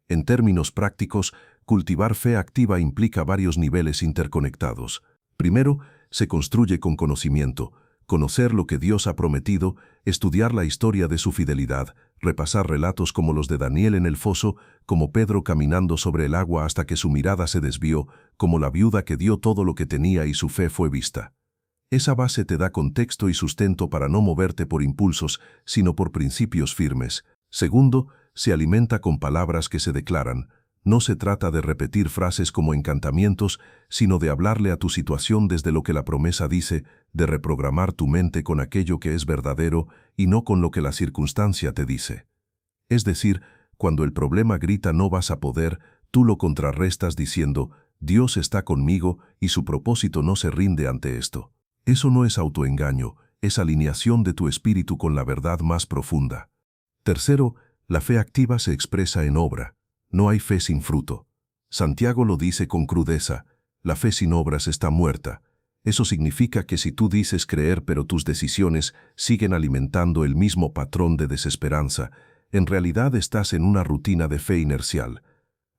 En términos prácticos, cultivar fe activa implica varios niveles interconectados. Primero, se construye con conocimiento, conocer lo que Dios ha prometido, estudiar la historia de su fidelidad, repasar relatos como los de Daniel en el foso, como Pedro caminando sobre el agua hasta que su mirada se desvió, como la viuda que dio todo lo que tenía y su fe fue vista. Esa base te da contexto y sustento para no moverte por impulsos, sino por principios firmes. Segundo, se alimenta con palabras que se declaran. No se trata de repetir frases como encantamientos, sino de hablarle a tu situación desde lo que la promesa dice, de reprogramar tu mente con aquello que es verdadero y no con lo que la circunstancia te dice. Es decir, cuando el problema grita no vas a poder, tú lo contrarrestas diciendo, Dios está conmigo y su propósito no se rinde ante esto. Eso no es autoengaño, es alineación de tu espíritu con la verdad más profunda. Tercero, la fe activa se expresa en obra. No hay fe sin fruto. Santiago lo dice con crudeza, la fe sin obras está muerta. Eso significa que si tú dices creer pero tus decisiones siguen alimentando el mismo patrón de desesperanza, en realidad estás en una rutina de fe inercial.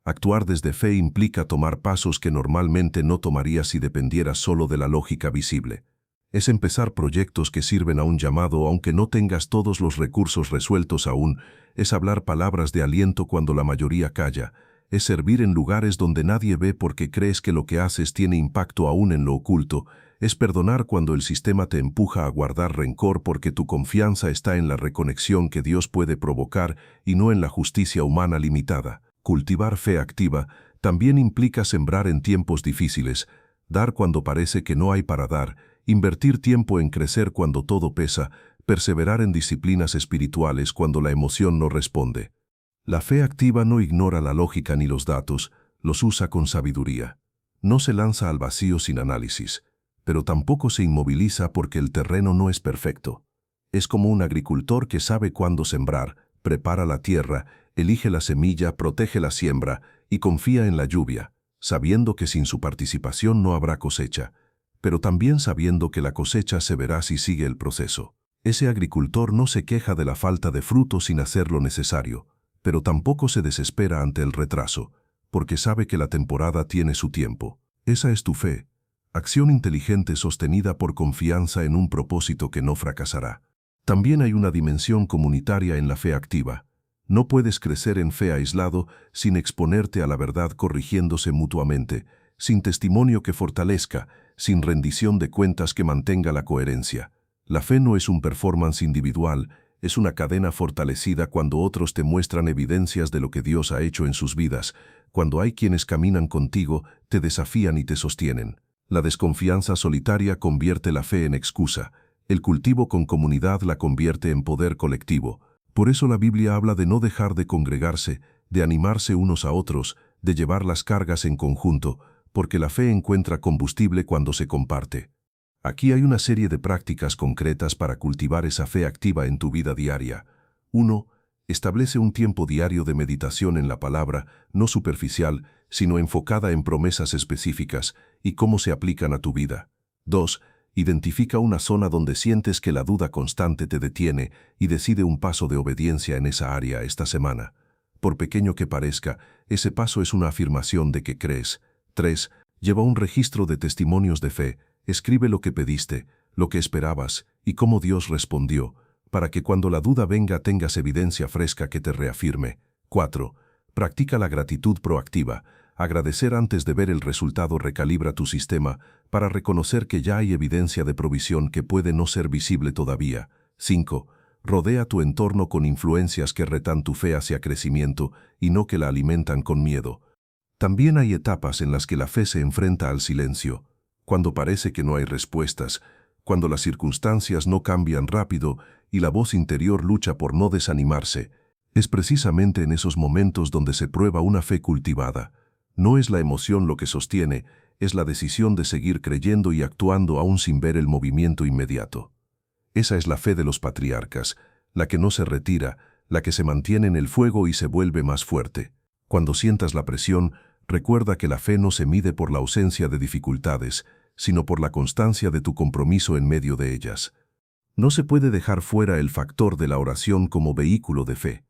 Actuar desde fe implica tomar pasos que normalmente no tomarías si dependieras solo de la lógica visible. Es empezar proyectos que sirven a un llamado aunque no tengas todos los recursos resueltos aún, es hablar palabras de aliento cuando la mayoría calla, es servir en lugares donde nadie ve porque crees que lo que haces tiene impacto aún en lo oculto, es perdonar cuando el sistema te empuja a guardar rencor porque tu confianza está en la reconexión que Dios puede provocar y no en la justicia humana limitada. Cultivar fe activa también implica sembrar en tiempos difíciles, dar cuando parece que no hay para dar, invertir tiempo en crecer cuando todo pesa, perseverar en disciplinas espirituales cuando la emoción no responde. La fe activa no ignora la lógica ni los datos, los usa con sabiduría. No se lanza al vacío sin análisis, pero tampoco se inmoviliza porque el terreno no es perfecto. Es como un agricultor que sabe cuándo sembrar, prepara la tierra, elige la semilla, protege la siembra y confía en la lluvia, sabiendo que sin su participación no habrá cosecha, pero también sabiendo que la cosecha se verá si sigue el proceso. Ese agricultor no se queja de la falta de fruto sin hacer lo necesario, pero tampoco se desespera ante el retraso, porque sabe que la temporada tiene su tiempo. Esa es tu fe, acción inteligente sostenida por confianza en un propósito que no fracasará. También hay una dimensión comunitaria en la fe activa. No puedes crecer en fe aislado sin exponerte a la verdad corrigiéndose mutuamente, sin testimonio que fortalezca, sin rendición de cuentas que mantenga la coherencia. La fe no es un performance individual, es una cadena fortalecida cuando otros te muestran evidencias de lo que Dios ha hecho en sus vidas, cuando hay quienes caminan contigo, te desafían y te sostienen. La desconfianza solitaria convierte la fe en excusa. El cultivo con comunidad la convierte en poder colectivo. Por eso la Biblia habla de no dejar de congregarse, de animarse unos a otros, de llevar las cargas en conjunto, porque la fe encuentra combustible cuando se comparte. Aquí hay una serie de prácticas concretas para cultivar esa fe activa en tu vida diaria. 1. Establece un tiempo diario de meditación en la palabra, no superficial, sino enfocada en promesas específicas y cómo se aplican a tu vida. 2. Identifica una zona donde sientes que la duda constante te detiene y decide un paso de obediencia en esa área esta semana. Por pequeño que parezca, ese paso es una afirmación de que crees. 3. Lleva un registro de testimonios de fe. Escribe lo que pediste, lo que esperabas y cómo Dios respondió, para que cuando la duda venga tengas evidencia fresca que te reafirme. 4. Practica la gratitud proactiva. Agradecer antes de ver el resultado recalibra tu sistema para reconocer que ya hay evidencia de provisión que puede no ser visible todavía. 5. Rodea tu entorno con influencias que retan tu fe hacia crecimiento y no que la alimentan con miedo. También hay etapas en las que la fe se enfrenta al silencio, cuando parece que no hay respuestas, cuando las circunstancias no cambian rápido y la voz interior lucha por no desanimarse. Es precisamente en esos momentos donde se prueba una fe cultivada. No es la emoción lo que sostiene, es la decisión de seguir creyendo y actuando aún sin ver el movimiento inmediato. Esa es la fe de los patriarcas, la que no se retira, la que se mantiene en el fuego y se vuelve más fuerte. Cuando sientas la presión, recuerda que la fe no se mide por la ausencia de dificultades, sino por la constancia de tu compromiso en medio de ellas. No se puede dejar fuera el factor de la oración como vehículo de fe.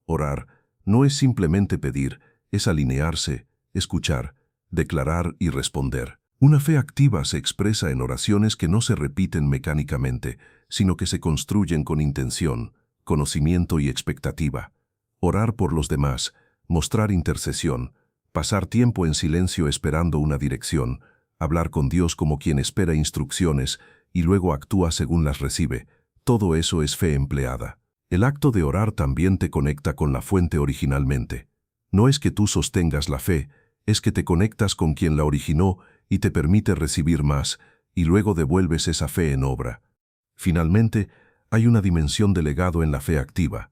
Orar no es simplemente pedir, es alinearse, escuchar, declarar y responder. Una fe activa se expresa en oraciones que no se repiten mecánicamente, sino que se construyen con intención, conocimiento y expectativa. Orar por los demás, mostrar intercesión, pasar tiempo en silencio esperando una dirección, hablar con Dios como quien espera instrucciones y luego actúa según las recibe. Todo eso es fe empleada. El acto de orar también te conecta con la fuente originalmente. No es que tú sostengas la fe, es que te conectas con quien la originó y te permite recibir más, y luego devuelves esa fe en obra. Finalmente, hay una dimensión de legado en la fe activa.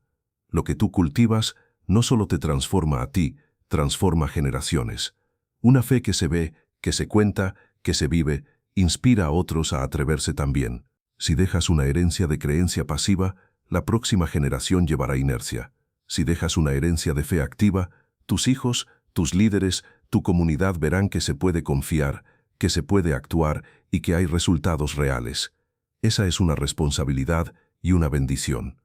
Lo que tú cultivas no solo te transforma a ti, transforma generaciones. Una fe que se ve, que se cuenta, que se vive, inspira a otros a atreverse también. Si dejas una herencia de creencia pasiva, la próxima generación llevará inercia. Si dejas una herencia de fe activa, tus hijos, tus líderes, tu comunidad verán que se puede confiar, que se puede actuar y que hay resultados reales. Esa es una responsabilidad y una bendición.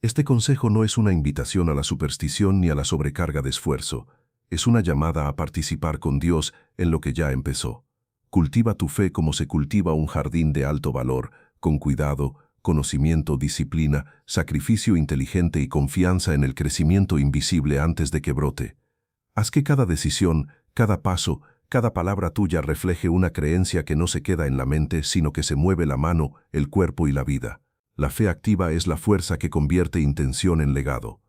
Este consejo no es una invitación a la superstición ni a la sobrecarga de esfuerzo. Es una llamada a participar con Dios en lo que ya empezó. Cultiva tu fe como se cultiva un jardín de alto valor, con cuidado, conocimiento, disciplina, sacrificio inteligente y confianza en el crecimiento invisible antes de que brote. Haz que cada decisión, cada paso, cada palabra tuya refleje una creencia que no se queda en la mente, sino que se mueve la mano, el cuerpo y la vida. La fe activa es la fuerza que convierte intención en legado.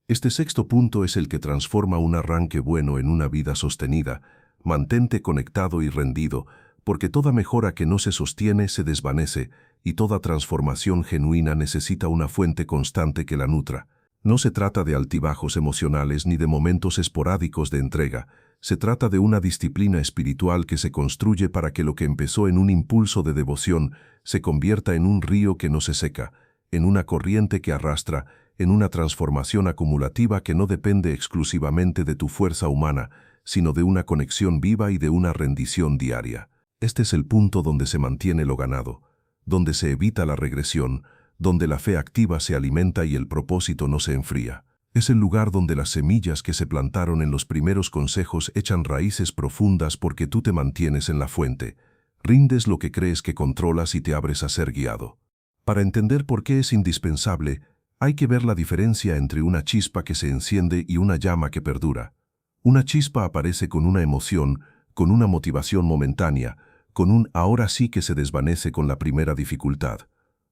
Este sexto punto es el que transforma un arranque bueno en una vida sostenida. Mantente conectado y rendido, porque toda mejora que no se sostiene se desvanece, y toda transformación genuina necesita una fuente constante que la nutra. No se trata de altibajos emocionales ni de momentos esporádicos de entrega. Se trata de una disciplina espiritual que se construye para que lo que empezó en un impulso de devoción se convierta en un río que no se seca, en una corriente que arrastra, en una transformación acumulativa que no depende exclusivamente de tu fuerza humana, sino de una conexión viva y de una rendición diaria. Este es el punto donde se mantiene lo ganado, donde se evita la regresión, donde la fe activa se alimenta y el propósito no se enfría. Es el lugar donde las semillas que se plantaron en los primeros consejos echan raíces profundas porque tú te mantienes en la fuente, rindes lo que crees que controlas y te abres a ser guiado. Para entender por qué es indispensable, hay que ver la diferencia entre una chispa que se enciende y una llama que perdura. Una chispa aparece con una emoción, con una motivación momentánea, con un ahora sí que se desvanece con la primera dificultad.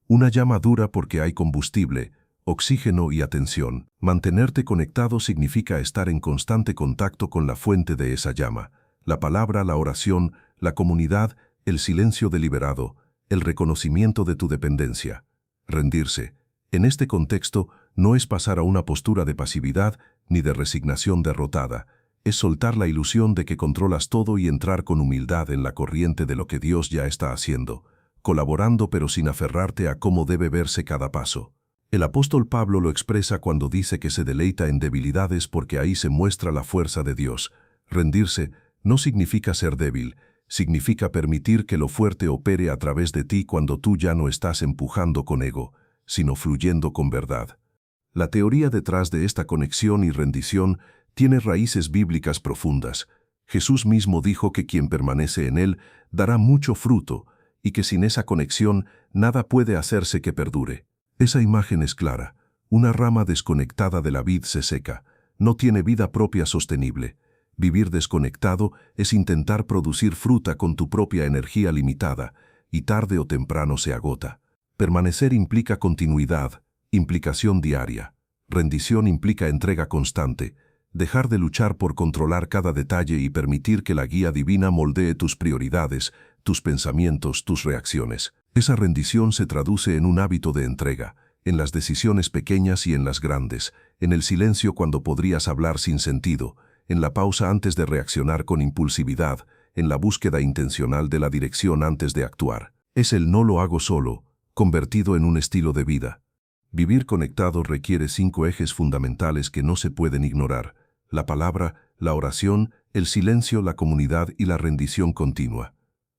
Una llama dura porque hay combustible, oxígeno y atención. Mantenerte conectado significa estar en constante contacto con la fuente de esa llama. La palabra, la oración, la comunidad, el silencio deliberado, el reconocimiento de tu dependencia. Rendirse, en este contexto, no es pasar a una postura de pasividad ni de resignación derrotada, es soltar la ilusión de que controlas todo y entrar con humildad en la corriente de lo que Dios ya está haciendo, colaborando pero sin aferrarte a cómo debe verse cada paso. El apóstol Pablo lo expresa cuando dice que se deleita en debilidades porque ahí se muestra la fuerza de Dios. Rendirse no significa ser débil, significa permitir que lo fuerte opere a través de ti cuando tú ya no estás empujando con ego, sino fluyendo con verdad. La teoría detrás de esta conexión y rendición tiene raíces bíblicas profundas. Jesús mismo dijo que quien permanece en él dará mucho fruto y que sin esa conexión nada puede hacerse que perdure. Esa imagen es clara. Una rama desconectada de la vid se seca, no tiene vida propia sostenible. Vivir desconectado es intentar producir fruta con tu propia energía limitada, y tarde o temprano se agota. Permanecer implica continuidad, implicación diaria. Rendición implica entrega constante, dejar de luchar por controlar cada detalle y permitir que la guía divina moldee tus prioridades, tus pensamientos, tus reacciones. Esa rendición se traduce en un hábito de entrega, en las decisiones pequeñas y en las grandes, en el silencio cuando podrías hablar sin sentido, en la pausa antes de reaccionar con impulsividad, en la búsqueda intencional de la dirección antes de actuar. Es el no lo hago solo, convertido en un estilo de vida. Vivir conectado requiere 5 ejes fundamentales que no se pueden ignorar: la palabra, la oración, el silencio, la comunidad y la rendición continua.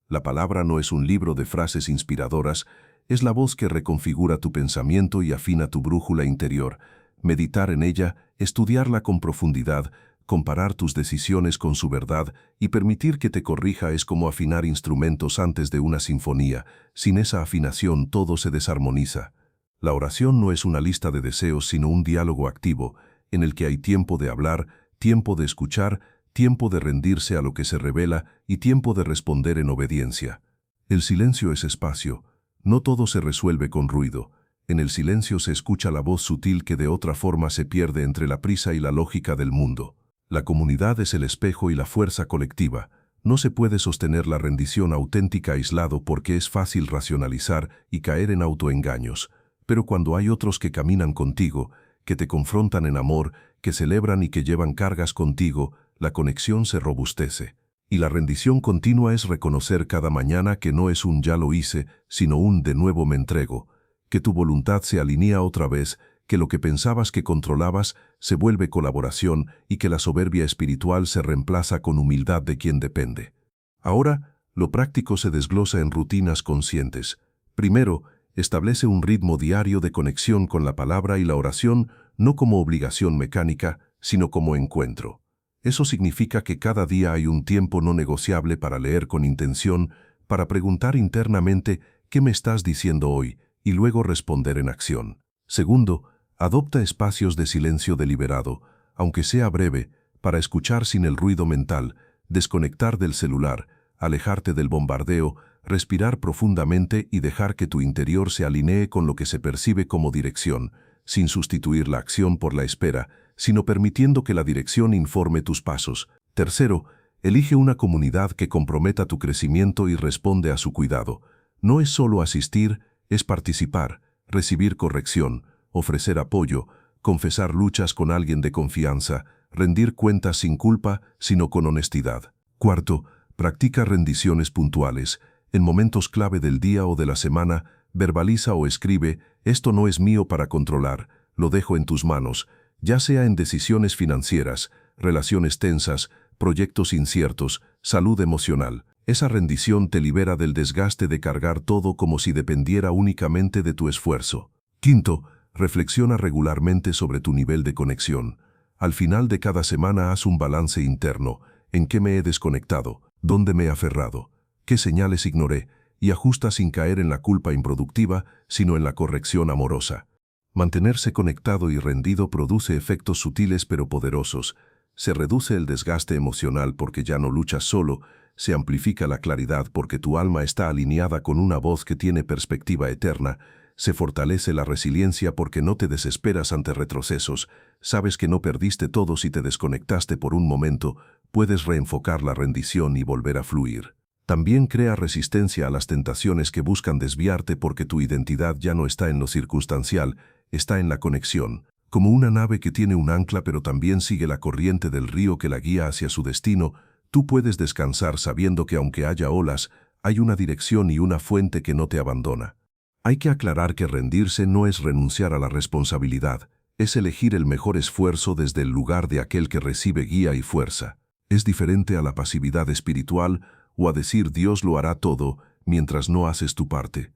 La palabra no es un libro de frases inspiradoras, es la voz que reconfigura tu pensamiento y afina tu brújula interior. Meditar en ella, estudiarla con profundidad, comparar tus decisiones con su verdad y permitir que te corrija es como afinar instrumentos antes de una sinfonía. Sin esa afinación todo se desarmoniza. La oración no es una lista de deseos sino un diálogo activo, en el que hay tiempo de hablar, tiempo de escuchar, tiempo de rendirse a lo que se revela y tiempo de responder en obediencia. El silencio es espacio. No todo se resuelve con ruido. En el silencio se escucha la voz sutil que de otra forma se pierde entre la prisa y la lógica del mundo. La comunidad es el espejo y la fuerza colectiva. No se puede sostener la rendición auténtica aislado porque es fácil racionalizar y caer en autoengaños. Pero cuando hay otros que caminan contigo, que te confrontan en amor, que celebran y que llevan cargas contigo, la conexión se robustece. Y la rendición continua es reconocer cada mañana que no es un ya lo hice, sino un de nuevo me entrego, que tu voluntad se alinea otra vez, que lo que pensabas que controlabas se vuelve colaboración y que la soberbia espiritual se reemplaza con humildad de quien depende. Ahora, lo práctico se desglosa en rutinas conscientes. Primero, establece un ritmo diario de conexión con la palabra y la oración, no como obligación mecánica, sino como encuentro. Eso significa que cada día hay un tiempo no negociable para leer con intención, para preguntar internamente ¿qué me estás diciendo hoy? Y luego responder en acción. Segundo, adopta espacios de silencio deliberado, aunque sea breve, para escuchar sin el ruido mental, desconectar del celular, alejarte del bombardeo, respirar profundamente y dejar que tu interior se alinee con lo que se percibe como dirección, sin sustituir la acción por la espera, sino permitiendo que la dirección informe tus pasos. Tercero, elige una comunidad que comprometa tu crecimiento y responde a su cuidado. No es solo asistir, es participar, recibir corrección, ofrecer apoyo, confesar luchas con alguien de confianza, rendir cuentas sin culpa, sino con honestidad. Cuarto, practica rendiciones puntuales. En momentos clave del día o de la semana, verbaliza o escribe, esto no es mío para controlar, lo dejo en tus manos, ya sea en decisiones financieras, relaciones tensas, proyectos inciertos, salud emocional. Esa rendición te libera del desgaste de cargar todo como si dependiera únicamente de tu esfuerzo. Quinto, reflexiona regularmente sobre tu nivel de conexión. Al final de cada semana haz un balance interno. ¿En qué me he desconectado? ¿Dónde me he aferrado? ¿Qué señales ignoré? Y ajusta sin caer en la culpa improductiva, sino en la corrección amorosa. Mantenerse conectado y rendido produce efectos sutiles pero poderosos. Se reduce el desgaste emocional porque ya no luchas solo, se amplifica la claridad porque tu alma está alineada con una voz que tiene perspectiva eterna, se fortalece la resiliencia porque no te desesperas ante retrocesos, sabes que no perdiste todo si te desconectaste por un momento, puedes reenfocar la rendición y volver a fluir. También crea resistencia a las tentaciones que buscan desviarte porque tu identidad ya no está en lo circunstancial, está en la conexión. Como una nave que tiene un ancla pero también sigue la corriente del río que la guía hacia su destino, tú puedes descansar sabiendo que aunque haya olas, hay una dirección y una fuente que no te abandona. Hay que aclarar que rendirse no es renunciar a la responsabilidad, es elegir el mejor esfuerzo desde el lugar de aquel que recibe guía y fuerza. Es diferente a la pasividad espiritual o a decir Dios lo hará todo mientras no haces tu parte.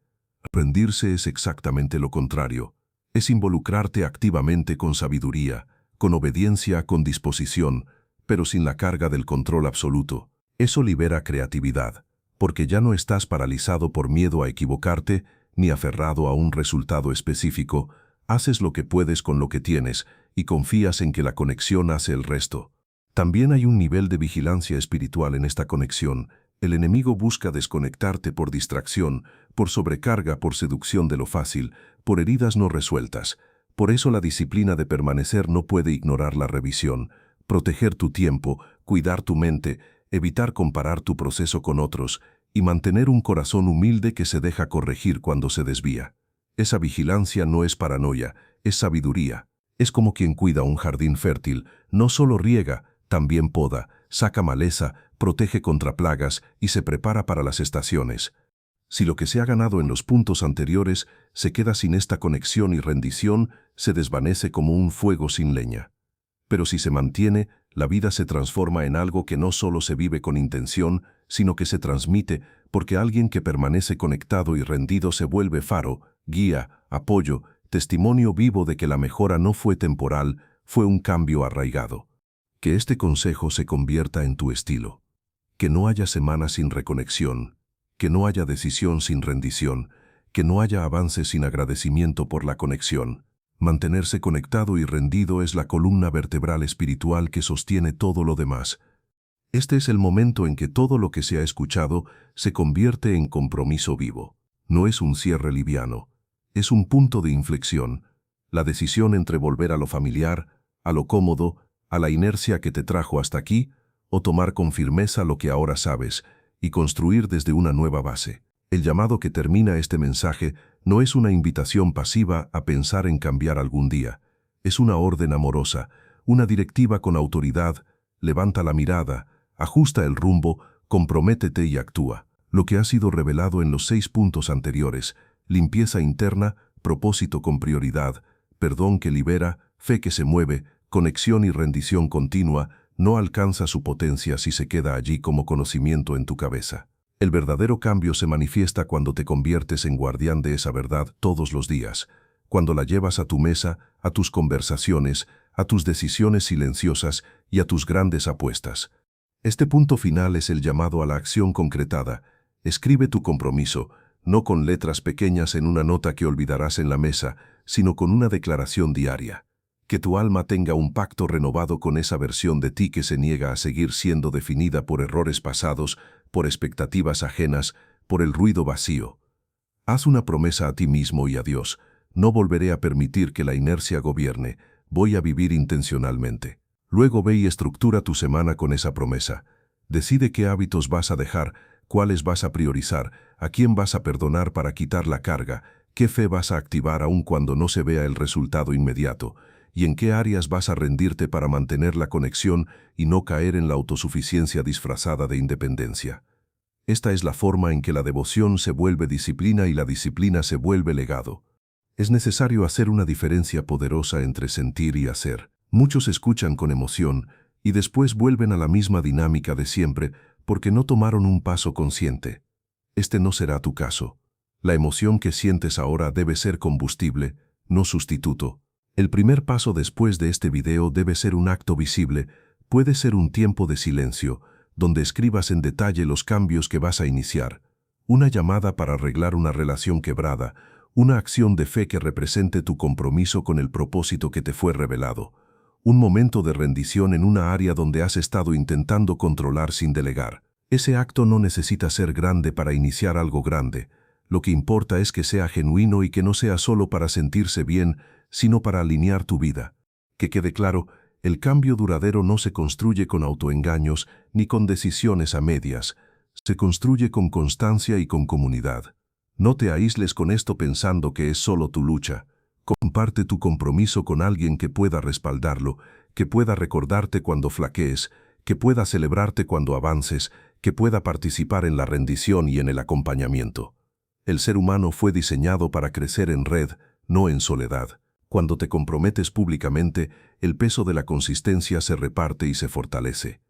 Rendirse es exactamente lo contrario. Es involucrarte activamente con sabiduría, con obediencia, con disposición, pero sin la carga del control absoluto. Eso libera creatividad, porque ya no estás paralizado por miedo a equivocarte ni aferrado a un resultado específico. Haces lo que puedes con lo que tienes y confías en que la conexión hace el resto. También hay un nivel de vigilancia espiritual en esta conexión. El enemigo busca desconectarte por distracción, por sobrecarga, por seducción de lo fácil, por heridas no resueltas. Por eso la disciplina de permanecer no puede ignorar la revisión, proteger tu tiempo, cuidar tu mente, evitar comparar tu proceso con otros y mantener un corazón humilde que se deja corregir cuando se desvía. Esa vigilancia no es paranoia, es sabiduría. Es como quien cuida un jardín fértil, no solo riega, también poda, saca maleza, protege contra plagas y se prepara para las estaciones. Si lo que se ha ganado en los puntos anteriores se queda sin esta conexión y rendición, se desvanece como un fuego sin leña. Pero si se mantiene, la vida se transforma en algo que no solo se vive con intención, sino que se transmite, porque alguien que permanece conectado y rendido se vuelve faro, guía, apoyo, testimonio vivo de que la mejora no fue temporal, fue un cambio arraigado. Que este consejo se convierta en tu estilo. Que no haya semana sin reconexión, que no haya decisión sin rendición, que no haya avance sin agradecimiento por la conexión. Mantenerse conectado y rendido es la columna vertebral espiritual que sostiene todo lo demás. Este es el momento en que todo lo que se ha escuchado se convierte en compromiso vivo. No es un cierre liviano, es un punto de inflexión, la decisión entre volver a lo familiar, a lo cómodo, a la inercia que te trajo hasta aquí, o tomar con firmeza lo que ahora sabes y construir desde una nueva base. El llamado que termina este mensaje no es una invitación pasiva a pensar en cambiar algún día. Es una orden amorosa, una directiva con autoridad. Levanta la mirada, ajusta el rumbo, comprométete y actúa. Lo que ha sido revelado en los 6 puntos anteriores: limpieza interna, propósito con prioridad, perdón que libera, fe que se mueve, conexión y rendición continua, no alcanza su potencia si se queda allí como conocimiento en tu cabeza. El verdadero cambio se manifiesta cuando te conviertes en guardián de esa verdad todos los días, cuando la llevas a tu mesa, a tus conversaciones, a tus decisiones silenciosas y a tus grandes apuestas. Este punto final es el llamado a la acción concretada. Escribe tu compromiso, no con letras pequeñas en una nota que olvidarás en la mesa, sino con una declaración diaria. Que tu alma tenga un pacto renovado con esa versión de ti que se niega a seguir siendo definida por errores pasados, por expectativas ajenas, por el ruido vacío. Haz una promesa a ti mismo y a Dios: no volveré a permitir que la inercia gobierne, voy a vivir intencionalmente. Luego ve y estructura tu semana con esa promesa. Decide qué hábitos vas a dejar, cuáles vas a priorizar, a quién vas a perdonar para quitar la carga, qué fe vas a activar aun cuando no se vea el resultado inmediato, y en qué áreas vas a rendirte para mantener la conexión y no caer en la autosuficiencia disfrazada de independencia. Esta es la forma en que la devoción se vuelve disciplina y la disciplina se vuelve legado. Es necesario hacer una diferencia poderosa entre sentir y hacer. Muchos escuchan con emoción y después vuelven a la misma dinámica de siempre porque no tomaron un paso consciente. Este no será tu caso. La emoción que sientes ahora debe ser combustible, no sustituto. El primer paso después de este video debe ser un acto visible. Puede ser un tiempo de silencio, donde escribas en detalle los cambios que vas a iniciar. Una llamada para arreglar una relación quebrada, una acción de fe que represente tu compromiso con el propósito que te fue revelado. Un momento de rendición en una área donde has estado intentando controlar sin delegar. Ese acto no necesita ser grande para iniciar algo grande. Lo que importa es que sea genuino y que no sea solo para sentirse bien, sino para alinear tu vida. Que quede claro, el cambio duradero no se construye con autoengaños ni con decisiones a medias. Se construye con constancia y con comunidad. No te aísles con esto pensando que es solo tu lucha. Comparte tu compromiso con alguien que pueda respaldarlo, que pueda recordarte cuando flaquees, que pueda celebrarte cuando avances, que pueda participar en la rendición y en el acompañamiento. El ser humano fue diseñado para crecer en red, no en soledad. Cuando te comprometes públicamente, el peso de la consistencia se reparte y se fortalece.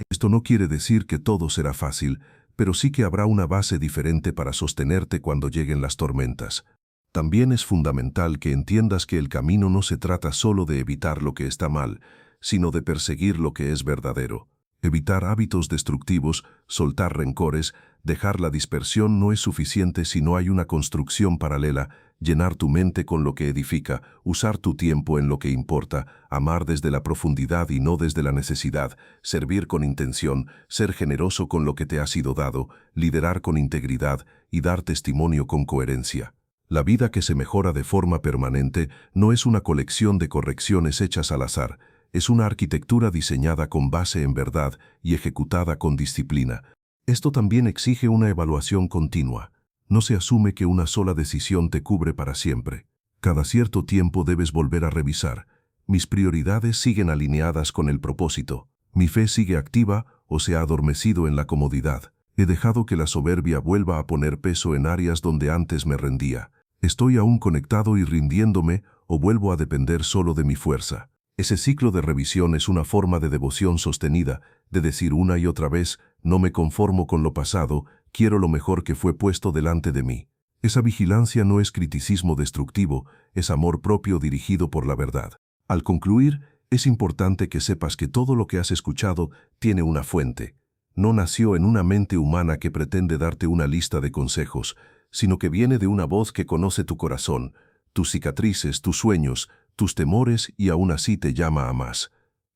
Esto no quiere decir que todo será fácil, pero sí que habrá una base diferente para sostenerte cuando lleguen las tormentas. También es fundamental que entiendas que el camino no se trata solo de evitar lo que está mal, sino de perseguir lo que es verdadero. Evitar hábitos destructivos, soltar rencores, dejar la dispersión no es suficiente si no hay una construcción paralela, llenar tu mente con lo que edifica, usar tu tiempo en lo que importa, amar desde la profundidad y no desde la necesidad, servir con intención, ser generoso con lo que te ha sido dado, liderar con integridad y dar testimonio con coherencia. La vida que se mejora de forma permanente no es una colección de correcciones hechas al azar, es una arquitectura diseñada con base en verdad y ejecutada con disciplina. Esto también exige una evaluación continua. No se asume que una sola decisión te cubre para siempre. Cada cierto tiempo debes volver a revisar. ¿Mis prioridades siguen alineadas con el propósito? ¿Mi fe sigue activa o se ha adormecido en la comodidad? ¿He dejado que la soberbia vuelva a poner peso en áreas donde antes me rendía? ¿Estoy aún conectado y rindiéndome o vuelvo a depender solo de mi fuerza? Ese ciclo de revisión es una forma de devoción sostenida, de decir una y otra vez, no me conformo con lo pasado, quiero lo mejor que fue puesto delante de mí. Esa vigilancia no es criticismo destructivo, es amor propio dirigido por la verdad. Al concluir, es importante que sepas que todo lo que has escuchado tiene una fuente. No nació en una mente humana que pretende darte una lista de consejos, sino que viene de una voz que conoce tu corazón, tus cicatrices, tus sueños, tus temores y aún así te llama a más.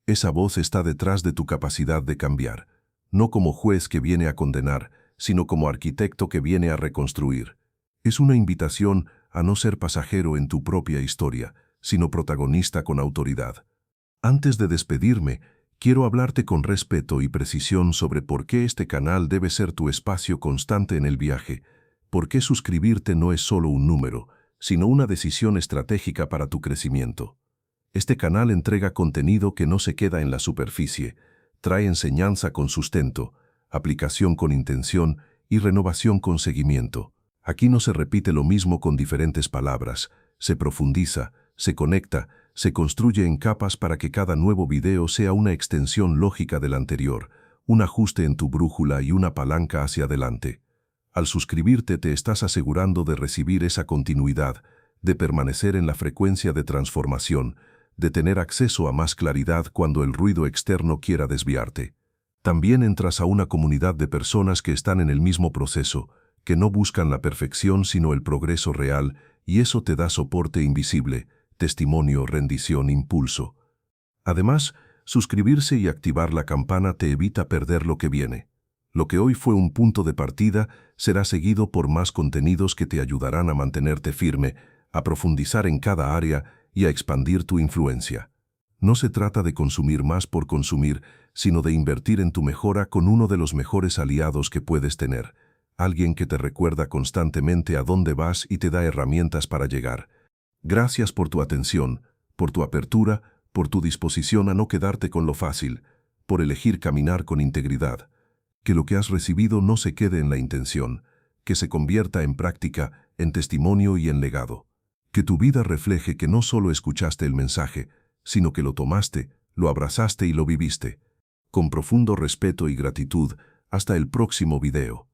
Esa voz está detrás de tu capacidad de cambiar, no como juez que viene a condenar, sino como arquitecto que viene a reconstruir. Es una invitación a no ser pasajero en tu propia historia, sino protagonista con autoridad. Antes de despedirme, quiero hablarte con respeto y precisión sobre por qué este canal debe ser tu espacio constante en el viaje, por qué suscribirte no es solo un número, sino una decisión estratégica para tu crecimiento. Este canal entrega contenido que no se queda en la superficie, trae enseñanza con sustento, aplicación con intención y renovación con seguimiento. Aquí no se repite lo mismo con diferentes palabras, se profundiza, se conecta, se construye en capas para que cada nuevo video sea una extensión lógica del anterior, un ajuste en tu brújula y una palanca hacia adelante. Al suscribirte te estás asegurando de recibir esa continuidad, de permanecer en la frecuencia de transformación, de tener acceso a más claridad cuando el ruido externo quiera desviarte. También entras a una comunidad de personas que están en el mismo proceso, que no buscan la perfección sino el progreso real, y eso te da soporte invisible, testimonio, rendición, impulso. Además, suscribirse y activar la campana te evita perder lo que viene. Lo que hoy fue un punto de partida será seguido por más contenidos que te ayudarán a mantenerte firme, a profundizar en cada área y a expandir tu influencia. No se trata de consumir más por consumir, sino de invertir en tu mejora con uno de los mejores aliados que puedes tener, alguien que te recuerda constantemente a dónde vas y te da herramientas para llegar. Gracias por tu atención, por tu apertura, por tu disposición a no quedarte con lo fácil, por elegir caminar con integridad. Que lo que has recibido no se quede en la intención, que se convierta en práctica, en testimonio y en legado. Que tu vida refleje que no solo escuchaste el mensaje, sino que lo tomaste, lo abrazaste y lo viviste. Con profundo respeto y gratitud, hasta el próximo video.